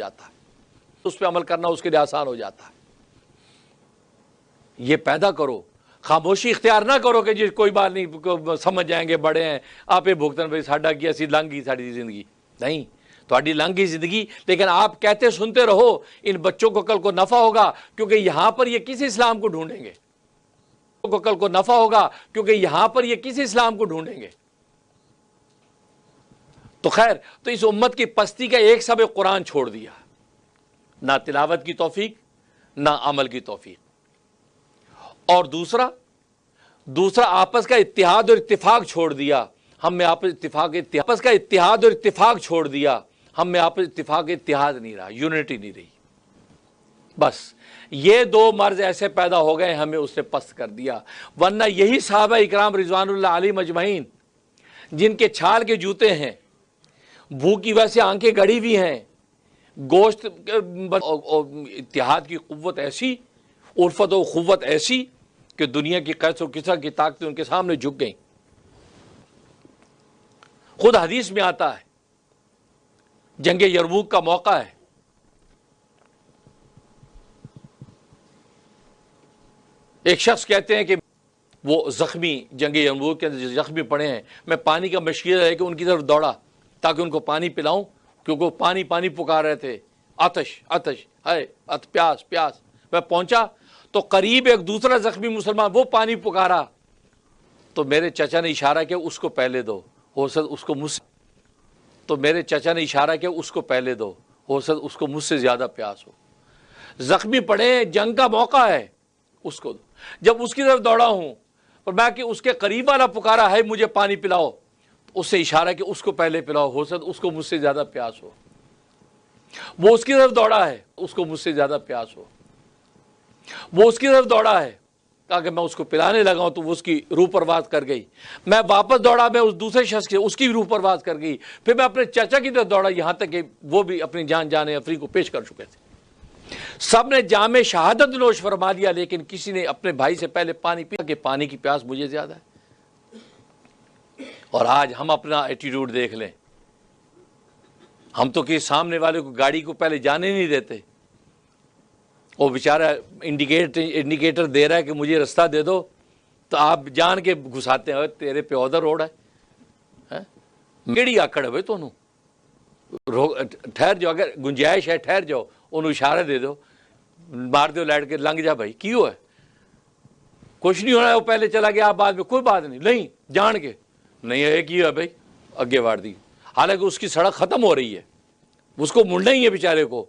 جاتا ہے، یہ پیدا کرو، خاموشی اختیار نہ کرو کہ جی کوئی بات نہیں، سمجھ جائیں گے بڑے ہیں، آپ بھگتن بھائی ساڈا کی اسی لنگ گئی ساری زندگی، نہیں تھوڑی لنگ گئی زندگی، لیکن آپ کہتے سنتے رہو، ان بچوں کو کل کو نفع ہوگا، کیونکہ یہاں پر یہ کس اسلام کو ڈھونڈیں گے، کل کو نفع ہوگا کیونکہ یہاں پر یہ کس اسلام کو ڈھونڈیں گے۔ تو خیر، تو اس امت کی پستی کا ایک سبب قرآن چھوڑ دیا، نہ تلاوت کی توفیق نہ عمل کی توفیق، اور دوسرا آپس کا اتحاد اور اتفاق چھوڑ دیا، ہم میں آپس کا اتحاد اور اتفاق چھوڑ دیا، ہم میں آپس اتفاق اتحاد نہیں رہا، یونٹی نہیں رہی، بس یہ دو مرض ایسے پیدا ہو گئے، ہمیں اس نے پست کر دیا۔ ورنہ یہی صحابہ اکرام رضوان اللہ علیہم اجمعین جن کے چھال کے جوتے ہیں، بھوک کی وجہ سے آنکھیں گڑی ہوئی ہیں، گوشت، اتحاد کی قوت ایسی، الفت و قوت ایسی کہ دنیا کی قیس و کسرا کی طاقتیں ان کے سامنے جھک گئیں۔ خود حدیث میں آتا ہے، جنگ یرموک کا موقع ہے، ایک شخص کہتے ہیں کہ وہ زخمی جنگ یرموک کے اندر زخمی پڑے ہیں، میں پانی کا مشکل ہے کہ ان کی طرف دوڑا تاکہ ان کو پانی پلاؤں، کیونکہ وہ پانی پکار رہے تھے، آتش ہے، پیاس۔ میں پہنچا تو قریب ایک دوسرا زخمی مسلمان، وہ پانی پکارا، تو میرے چچا نے اشارہ کیا اس کو پہلے دو، ہو سکتا اس کو مجھ سے، تو میرے چچا نے اشارہ کیا اس کو پہلے دو، ہو سکتا اس کو مجھ سے زیادہ پیاس ہو، زخمی پڑے، جنگ کا موقع ہے، اس کو دو۔ جب اس کی طرف دوڑا ہوں، فرمایا کہ اس کے قریب والا پکارا ہے مجھے پانی پلاؤ، اس سے اشارہ کہ اس کو پہلے پلاؤ، ہو سکتا اس کو مجھ سے زیادہ پیاس ہو. وہ اس کی طرف دوڑا ہے، اس کو مجھ سے زیادہ پیاس ہو. وہ اس کی طرف دوڑا ہے تاکہ میں اس کو پلانے لگا ہوں تو وہ اس کی روح پرواز کر گئی. میں واپس دوڑا، میں اس دوسرے شخص کے اس کی روح پرواز کر گئی. پھر میں اپنے چچا کی طرف دوڑا، یہاں تک کہ وہ بھی اپنی جان افری کو پیش کر چکے تھے. سب نے جام شہادت نوش فرما لیا، لیکن کسی نے اپنے بھائی سے پہلے پانی پیا کہ پانی کی پیاس مجھے زیادہ ہے. اور آج ہم اپنا ایٹیٹیوڈ دیکھ لیں، ہم تو کہ سامنے والے کو گاڑی کو پہلے جانے نہیں دیتے. وہ بیچارہ انڈیکیٹر دے رہا ہے کہ مجھے رستہ دے دو، تو آپ جان کے گھساتے ہیں تیرے پہ ادھر روڈ ہے. کیڑی آکڑ ہے بھائی تونوں، ٹھہر جاؤ، اگر گنجائش ہے ٹھہر جاؤ، انہوں اشارہ دے دو، مار دو لائٹ کے، لنگ جا بھائی. کیوں ہے؟ کچھ نہیں ہونا ہے، وہ پہلے چلا گیا، آپ بعد میں کوئی بات نہیں جان کے نہیں ہے کی ہے بھائی اگے واڑ دی. حالانکہ اس کی سڑک ختم ہو رہی ہے، اس کو مڑنا ہی ہے بیچارے کو.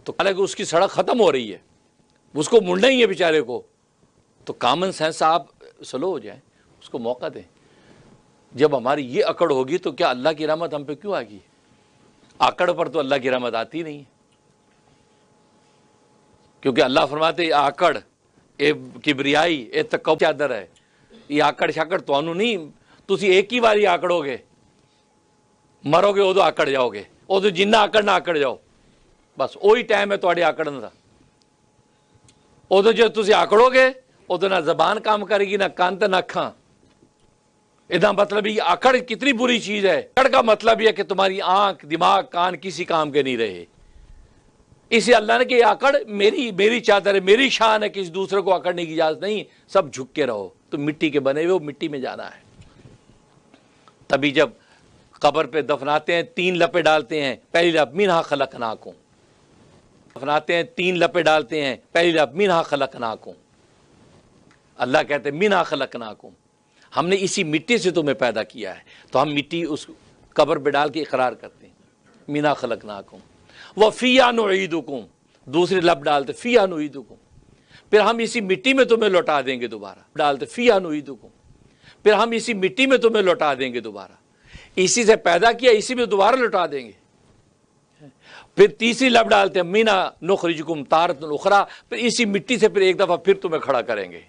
تو حالانکہ اس کی سڑک ختم ہو رہی ہے، اس کو مڑنا ہی ہے بیچارے کو. تو کامن سینس آپ سلو ہو جائیں، اس کو موقع دیں. جب ہماری یہ اکڑ ہوگی تو کیا اللہ کی رحمت ہم پہ کیوں آئے گی؟ آکڑ پر تو اللہ کی رحمت آتی نہیں ہے، کیونکہ اللہ فرماتے آکڑ اے کبریائی اے تکبر چادر ہے. یہ آکڑ شاکڑ تو نہیں، تسی ایک ہی باری آکڑو گے، مرو گے ادو آکڑ جاؤ گے، ادو جنہ آکڑ نہ آکڑ جاؤ، بس وہی ٹائم ہے تھوڑے آکڑن کا. ادو جو تسی آکڑو گے ادو نہ زبان کام کرے گی، نہ کان تے نہ اکھاں. ادا مطلب یہ آکڑ کتنی بری چیز ہے. آکڑ کا مطلب یہ کہ تمہاری آنکھ دماغ کان کسی کام کے نہیں رہے. اسے اللہ نے کہ آکڑ میری چادر ہے، میری شان ہے، کسی دوسرے کو آکڑنے کی اجازت نہیں. سب جھک کے رہو، تم مٹی کے بنے ہوئے، مٹی میں جانا ہے. تبھی جب قبر پہ دفناتے ہیں 3 لپیں ڈالتے ہیں، پہلی لپ منہا خلقناکم. دفناتے ہیں 3 لپیں ڈالتے ہیں، پہلی لپ منہا خلقناکم. اللہ کہتے ہیں منہا خلقناکم، ہم نے اسی مٹی سے تمہیں پیدا کیا ہے. تو ہم مٹی اس قبر پہ ڈال کے اقرار کرتے ہیں منہا خلقناکم وفیہا نعیدکم. دوسری لب ڈالتے فیہا نعیدکم، پھر ہم اسی مٹی میں تمہیں لوٹا دیں گے دوبارہ. ڈالتے فیہا نعیدکم، پھر ہم اسی مٹی میں تمہیں لوٹا دیں گے دوبارہ. اسی سے پیدا کیا، اسی میں دوبارہ لوٹا دیں گے. پھر تیسری لب ڈالتے ہیں مینا نخرجکم تارۃ اخری، پھر اسی مٹی سے پھر ایک دفعہ پھر تمہیں کھڑا کریں گے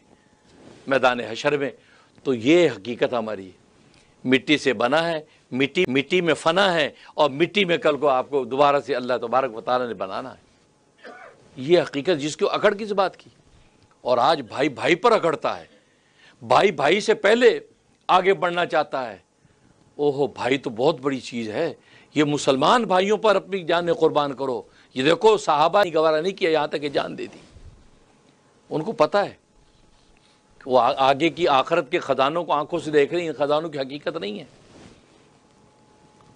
میدان حشر میں. تو یہ حقیقت ہماری مٹی سے بنا ہے، مٹی میں فنا ہے، اور مٹی میں کل کو آپ کو دوبارہ سے اللہ تبارک و تعالیٰ نے بنانا ہے. یہ حقیقت جس کو اکڑ کس بات کی. اور آج بھائی بھائی پر اکڑتا ہے، بھائی بھائی سے پہلے آگے بڑھنا چاہتا ہے. اوہو بھائی تو بہت بڑی چیز ہے، یہ مسلمان بھائیوں پر اپنی جان قربان کرو. یہ دیکھو صحابہ نے گوارا نہیں کیا، یہاں تک کہ جان دے دی. ان کو پتہ ہے وہ آگے کی آخرت کے خزانوں کو آنکھوں سے دیکھ رہی ہیں، خزانوں کی حقیقت نہیں ہے.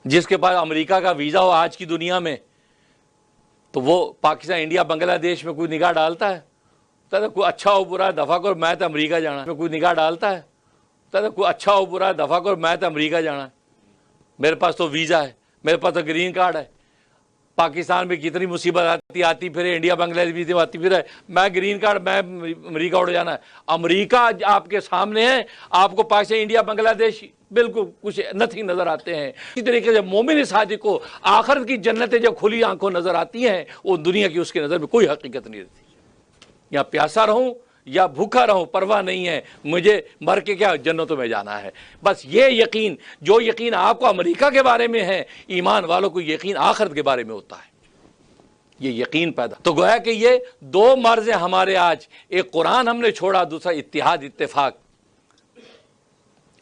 جس کے پاس امریکہ کا ویزا ہو آج کی دنیا میں، تو وہ پاکستان انڈیا بنگلہ دیش میں کوئی نگاہ ڈالتا ہے؟ تو کوئی اچھا ہو برا دفعہ کر میں تو امریکہ جانا ہے. کوئی نگاہ ڈالتا ہے؟ تو کوئی اچھا ہو برا دفعہ کر میں تو امریکہ جانا ہے، میرے پاس تو ویزا ہے، میرے پاس تو گرین کارڈ ہے. پاکستان میں کتنی مصیبت آتی پھر انڈیا بنگلہ دیش میں آتی پھر ہے، میں گرین کارڈ، میں امریکہ اڑ جانا ہے. امریکہ آپ کے سامنے ہے، آپ کو پاکستان انڈیا بنگلہ دیش بالکل کچھ نتھنگ نظر آتے ہیں. اسی طریقے سے مومن صادق کو آخرت کی جنتیں جب کھلی آنکھوں نظر آتی ہیں، وہ دنیا کی اس کے نظر میں کوئی حقیقت نہیں رہتی. یا پیاسا رہوں یا بھوکا رہوں پرواہ نہیں ہے، مجھے مر کے کیا جنتوں میں جانا ہے. بس یہ یقین، جو یقین آپ کو امریکہ کے بارے میں ہے، ایمان والوں کو یقین آخرت کے بارے میں ہوتا ہے. یہ یقین پیدا. تو گویا کہ یہ 2 مرض ہیں ہمارے آج، ایک قرآن ہم نے چھوڑا، دوسرا اتحاد اتفاق.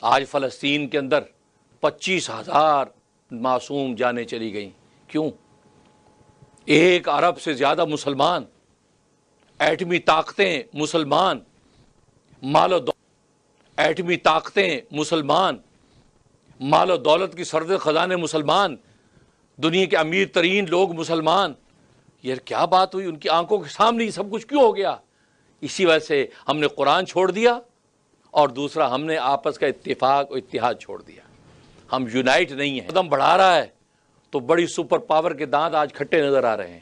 آج فلسطین کے اندر 25,000 معصوم جانیں چلی گئیں. کیوں؟ 1 ارب سے زیادہ مسلمان، ایٹمی طاقتیں مسلمان، مال و دولت ایٹمی طاقتیں مسلمان، مال و دولت کی سرد خزانے مسلمان، دنیا کے امیر ترین لوگ مسلمان. یہ کیا بات ہوئی؟ ان کی آنکھوں کے سامنے یہ سب کچھ کیوں ہو گیا؟ اسی وجہ سے ہم نے قرآن چھوڑ دیا، اور دوسرا ہم نے آپس کا اتفاق اور اتحاد چھوڑ دیا. ہم یونائٹ نہیں ہیں. قدم بڑھا رہا ہے تو بڑی سپر پاور کے دانت آج کھٹے نظر آ رہے ہیں.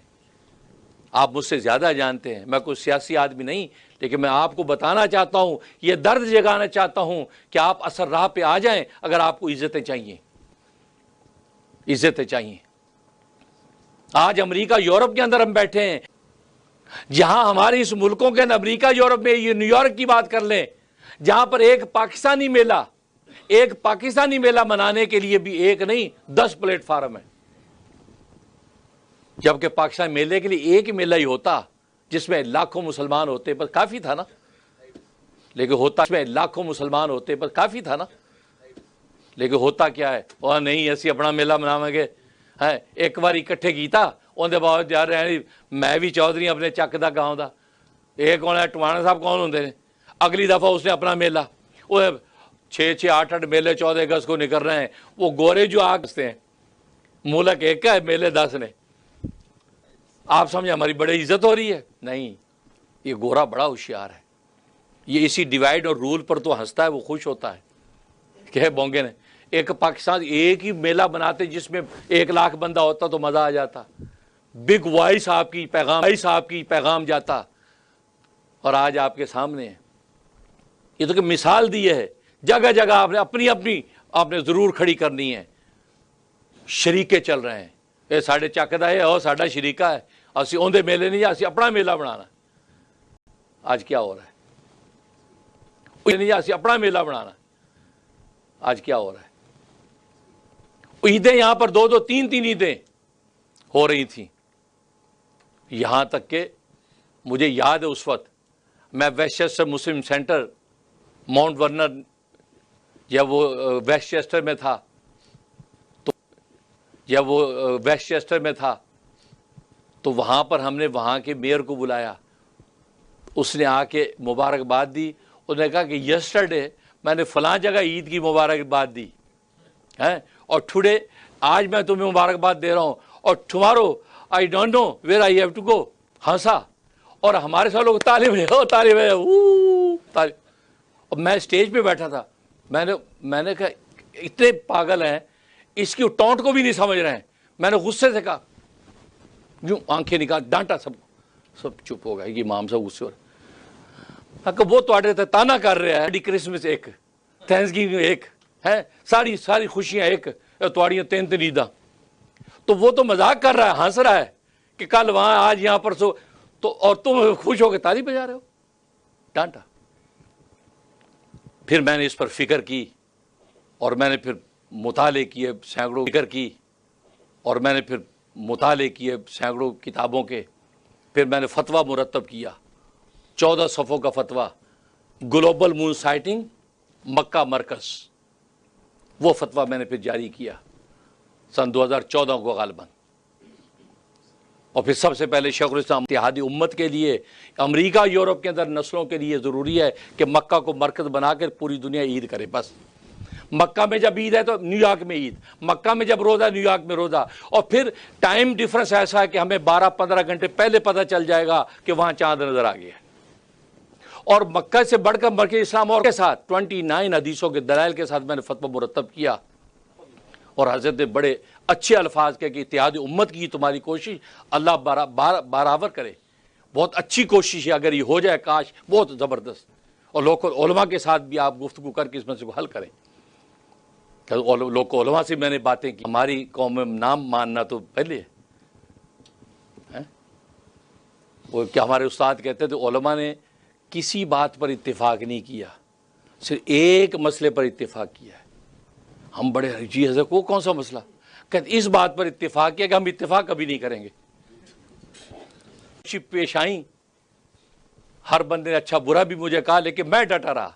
آپ مجھ سے زیادہ جانتے ہیں، میں کوئی سیاسی آدمی نہیں، لیکن میں آپ کو بتانا چاہتا ہوں، یہ درد جگانا چاہتا ہوں کہ آپ اثر راہ پہ آ جائیں اگر آپ کو عزتیں چاہیے، عزتیں چاہیے۔ آج امریکہ یورپ کے اندر ہم بیٹھے ہیں، جہاں ہمارے اس ملکوں کے اندر، امریکہ یورپ میں، یہ نیو یارک کی بات کر لیں، جہاں پر ایک پاکستانی میلہ منانے کے لیے بھی ایک نہیں 10 پلیٹ فارم ہے، جبکہ پاکستان میلے کے لیے ایک میلہ ہی ہوتا جس میں لاکھوں مسلمان ہوتے، بس کافی تھا نا، لیکن ہوتا، اس میں لاکھوں مسلمان ہوتے، بس کافی تھا نا، لیکن ہوتا کیا ہے، وہ نہیں اسی اپنا میلہ مناویں گے، ایک بار اکٹھے کیتا اندر بعد یار میں بھی چودھری اپنے چک دا گاؤں دا، ایک کون ہے ٹوانا صاحب کون ہوندے نے، اگلی دفعہ اس نے اپنا میلہ، وہ 6 8 میلے 14 اگست کو نکل رہے ہیں، وہ گورے جو آگتے ہیں، ملک ایک ہے، میلے 10 نے، آپ سمجھیں ہماری بڑی عزت ہو رہی ہے؟ نہیں، یہ گورا بڑا ہوشیار ہے، یہ اسی ڈیوائڈ اور رول پر تو ہنستا ہے، وہ خوش ہوتا ہے کہ بونگے نے ایک پاکستان ایک ہی میلہ بناتے جس میں 1 لاکھ بندہ ہوتا تو مزہ آ جاتا، بگ وائس آپ کی پیغام جاتا، اور آج آپ کے سامنے ہے، یہ تو کہ مثال دی ہے، جگہ جگہ آپ نے اپنی آپ نے ضرور کھڑی کرنی ہے، شریکے چل رہے ہیں، یہ ساڑھے چکدا ہے اور ساڑھا شریکہ ہے، اسی اوندے میلے نہیں، اسی اپنا میلہ بنانا، آج کیا ہو رہا ہے، نہیں اسی اپنا میلہ بنانا، آج کیا ہو رہا ہے، عیدیں یہاں پر 2 3 عیدیں ہو رہی تھیں، یہاں تک کہ مجھے یاد ہے اس وقت میں ویسٹ چیسٹر مسلم سینٹر ماؤنٹ ورنر، جب وہ ویسٹ چیسٹر میں تھا تو وہاں پر ہم نے وہاں کے میئر کو بلایا، اس نے آ کے مبارکباد دی، اس نے کہا کہ یسٹرڈے میں نے فلاں جگہ عید کی مبارکباد دی ہے، اور ٹوڈے آج میں تمہیں مبارکباد دے رہا ہوں، اور tomorrow I don't know where I have to go, Hansa, اور ہمارے ساتھ لوگ طالب ہے، اور میں اسٹیج پہ بیٹھا تھا، میں نے کہا اتنے پاگل ہیں، اس کی ٹونٹ کو بھی نہیں سمجھ رہے ہیں، میں نے غصے سے کہا، یوں آنکھیں نکال ڈانٹا، سب چپ ہو گئے، یہ امام صاحب غصے ہو رہے، کہ وہ تواڈے تے تانا کر رہا ہے، کرسمس ایک، تھینکس گیونگ ایک ہے، ساری خوشیاں ایک، تواڑیاں 3 عیداں، تو وہ تو مذاق کر رہا ہے، ہنس رہا ہے کہ کل وہاں آج یہاں پر تو اور تم خوش ہو کے تالی بجا رہے ہو، ڈانٹا۔ پھر میں نے اس پر فکر کی، اور میں نے پھر مطالعے کیے سینکڑوں، فکر کی اور میں نے پھر مطالعے کیے سینکڑوں کتابوں کے، پھر میں نے فتویٰ مرتب کیا، 14 صفحوں کا فتویٰ، گلوبل مون سائٹنگ مکہ مرکز، وہ فتویٰ میں نے پھر جاری کیا سن 2014 کو غالباً، اور پھر سب سے پہلے شیخ الاسلام، اتحادی امت کے لیے، امریکہ یورپ کے اندر نسلوں کے لیے ضروری ہے کہ مکہ کو مرکز بنا کر پوری دنیا عید کرے، بس مکہ میں جب عید ہے تو نیو یارک میں عید، مکہ میں جب روزہ نیو یارک میں روزہ، اور پھر ٹائم ڈیفرنس ایسا ہے کہ ہمیں 12-15 گھنٹے پہلے پتہ چل جائے گا کہ وہاں چاند نظر آ گیا ہے، اور مکہ سے بڑھ کر مرکز اسلام اور کے ساتھ 29 حدیثوں کے دلائل کے ساتھ میں نے فتویٰ مرتب کیا، اور حضرت نے بڑے اچھے الفاظ کہے کہ اتحاد امت کی تمہاری کوشش اللہ برابر کرے، بہت اچھی کوشش ہے، اگر یہ ہو جائے کاش، بہت زبردست، اور لوگ علماء کے ساتھ بھی آپ گفتگو کر کے اس مسئلے کو حل کریں، لوگ علماء سے میں نے باتیں کی، ہماری قوم میں نام ماننا تو پہلے ہے، وہ کیا ہمارے استاد کہتے تھے علماء نے کسی بات پر اتفاق نہیں کیا، صرف ایک مسئلے پر اتفاق کیا ہے، ہم بڑے جی حضرت وہ کون سا مسئلہ، کہتے اس بات پر اتفاق کیا کہ ہم اتفاق کبھی نہیں کریں گے، پیش آئیں، ہر بندے نے اچھا برا بھی مجھے کہا، لیکن میں ڈٹا رہا،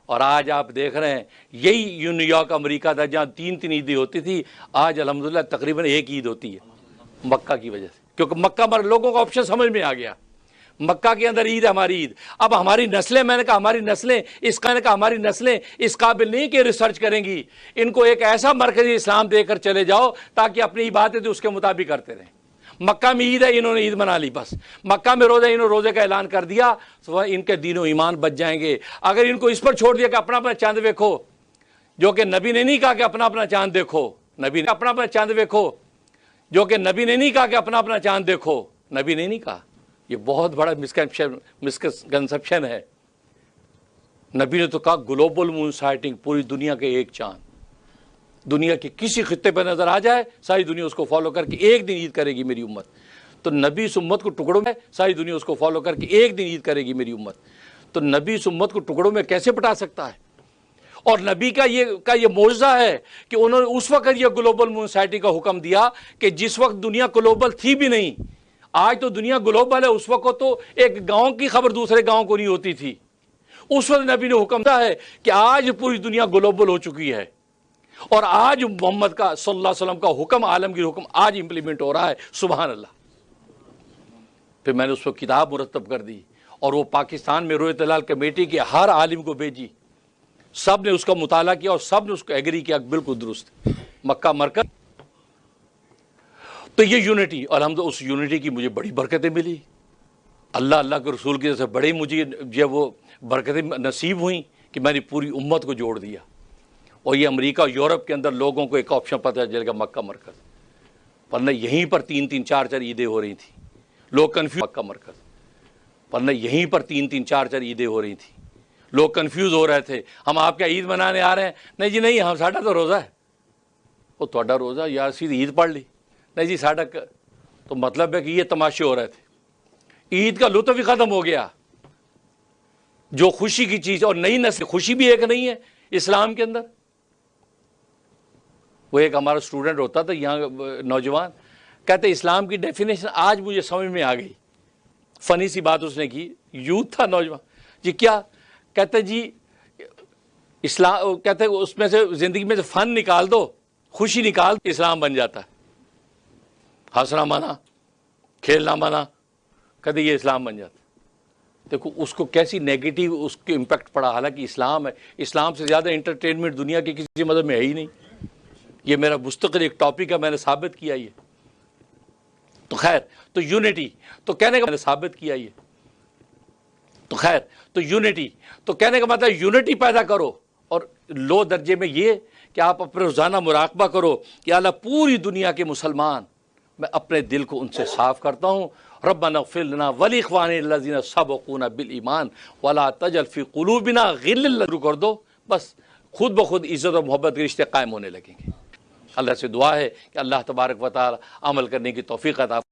اور آج آپ دیکھ رہے ہیں یہی نیو یارک امریکہ تھا جہاں 3 عیدیں ہوتی تھی، آج الحمدللہ تقریباً 1 عید ہوتی ہے مکہ کی وجہ سے، کیونکہ مکہ پر لوگوں کا آپشن سمجھ میں آ گیا، مکہ کے اندر عید ہے ہماری عید، اب ہماری نسلیں، میں نے کہا ہماری نسلیں ہماری نسلیں اس قابل نہیں کہ ریسرچ کریں گی، ان کو ایک ایسا مرکزی اسلام دے کر چلے جاؤ تاکہ اپنی عبادت اس کے مطابق کرتے رہیں، مکہ میں عید ہے انہوں نے عید منا لی، بس مکہ میں روزہ انہوں نے روزے کا اعلان کر دیا، تو ان کے دین و ایمان بچ جائیں گے، اگر ان کو اس پر چھوڑ دیا کہ اپنا اپنا چاند دیکھو، جو کہ نبی نے نہیں کہا کہ اپنا اپنا چاند دیکھو، نبی نے اپنا اپنا چاند دیکھو، جو کہ نبی نے نہیں کہا کہ اپنا اپنا چاند دیکھو، نبی نے نہیں کہا. یہ بہت بڑا مسکنسپشن ہے. نبی نے تو کہا گلوبل مون سائٹنگ، پوری دنیا کے ایک چاند. دنیا کے کسی خطے پہ نظر آ جائے ساری دنیا اس کو فالو کر کے ایک دن عید کرے گی میری امت. تو نبی اس امت کو ٹکڑوں میں، ساری دنیا اس کو فالو کر کے ایک دن عید کرے گی میری امت. تو نبی اس امت کو ٹکڑوں میں کیسے بٹا سکتا ہے؟ اور نبی کا یہ معجزہ ہے کہ انہوں نے اس وقت یہ گلوبل مون سائٹنگ کا حکم دیا کہ جس وقت دنیا گلوبل تھی بھی نہیں. آج تو دنیا گلوبل ہے، اس وقت تو ایک گاؤں کی خبر دوسرے گاؤں کو نہیں ہوتی تھی. اس وقت نبی نے حکم دیا ہے کہ آج پوری دنیا گلوبل ہو چکی ہے، اور آج محمد کا صلی اللہ علیہ وسلم کا حکم، عالمگیر حکم آج امپلیمنٹ ہو رہا ہے. سبحان اللہ. پھر میں نے اس کو کتاب مرتب کر دی، اور وہ پاکستان میں رویت ہلال کمیٹی کے ہر عالم کو بھیجی. سب نے اس کا مطالعہ کیا اور سب نے اس کو ایگری کیا، بالکل درست. مکہ مرکز. تو یہ یونٹی، الحمدللہ اس یونٹی کی مجھے بڑی برکتیں ملی. اللہ کے رسول کی طرف سے بڑی مجھے جب وہ برکتیں نصیب ہوئیں کہ میں نے پوری امت کو جوڑ دیا. اور یہ امریکہ اور یورپ کے اندر لوگوں کو ایک آپشن پتہ چل گیا، مکہ مرکز. ورنہ یہیں پر 3 4 عیدیں ہو رہی تھیں. لوگ کنفیوز، مکہ مرکز. ورنہ یہیں پر 3 4 عیدیں ہو رہی تھیں. لوگ کنفیوز ہو رہے تھے، ہم آپ کیا عید منانے آ رہے ہیں؟ نہیں جی نہیں، ہم ساڈا تو روزہ ہے. وہ تھوڑا روزہ یار سیدھی عید پڑھ لی. نہیں جی ساڈا تو مطلب ہے کہ یہ تماشے ہو رہے تھے. عید کا لطف ہی ختم ہو گیا. جو خوشی کی چیز، اور نئی نسل خوشی بھی ایک نہیں ہے اسلام کے اندر. وہ ایک ہمارا اسٹوڈنٹ ہوتا تھا یہاں نوجوان، کہتے اسلام کی ڈیفینیشن آج مجھے سمجھ میں آ گئی. فنی سی بات اس نے کی، یوتھ تھا نوجوان. جی کیا کہتے؟ جی اسلام، کہتے اس میں سے زندگی میں سے فن نکال دو، خوشی نکال دو، اسلام بن جاتا ہے. ہنسنا منع، کھیلنا منع، کہتے یہ اسلام بن جاتا ہے. دیکھو اس کو کیسی نیگیٹو اس کے امپیکٹ پڑا. حالانکہ اسلام ہے، اسلام سے زیادہ انٹرٹینمنٹ دنیا کے کسی مذہب میں ہے ہی نہیں. یہ میرا مستقل ایک ٹاپک ہے، میں نے ثابت کیا یہ. تو خیر، تو یونٹی تو کہنے کا میں نے ثابت کیا یہ. تو خیر، تو یونٹی تو کہنے کا مطلب یونٹی پیدا کرو. اور لو درجے میں یہ کہ آپ اپنے روزانہ مراقبہ کرو کہ اللہ پوری دنیا کے مسلمان، میں اپنے دل کو ان سے صاف کرتا ہوں. ربنا اغفر لنا ولاخواننا الذین سبقونا بالایمان ولا تجعل فی قلوبنا غلا شروع کر دو، بس خود بخود عزت اور محبت کے رشتے قائم ہونے لگیں گے. اللہ سے دعا ہے کہ اللہ تبارک و تعالی عمل کرنے کی توفیق عطا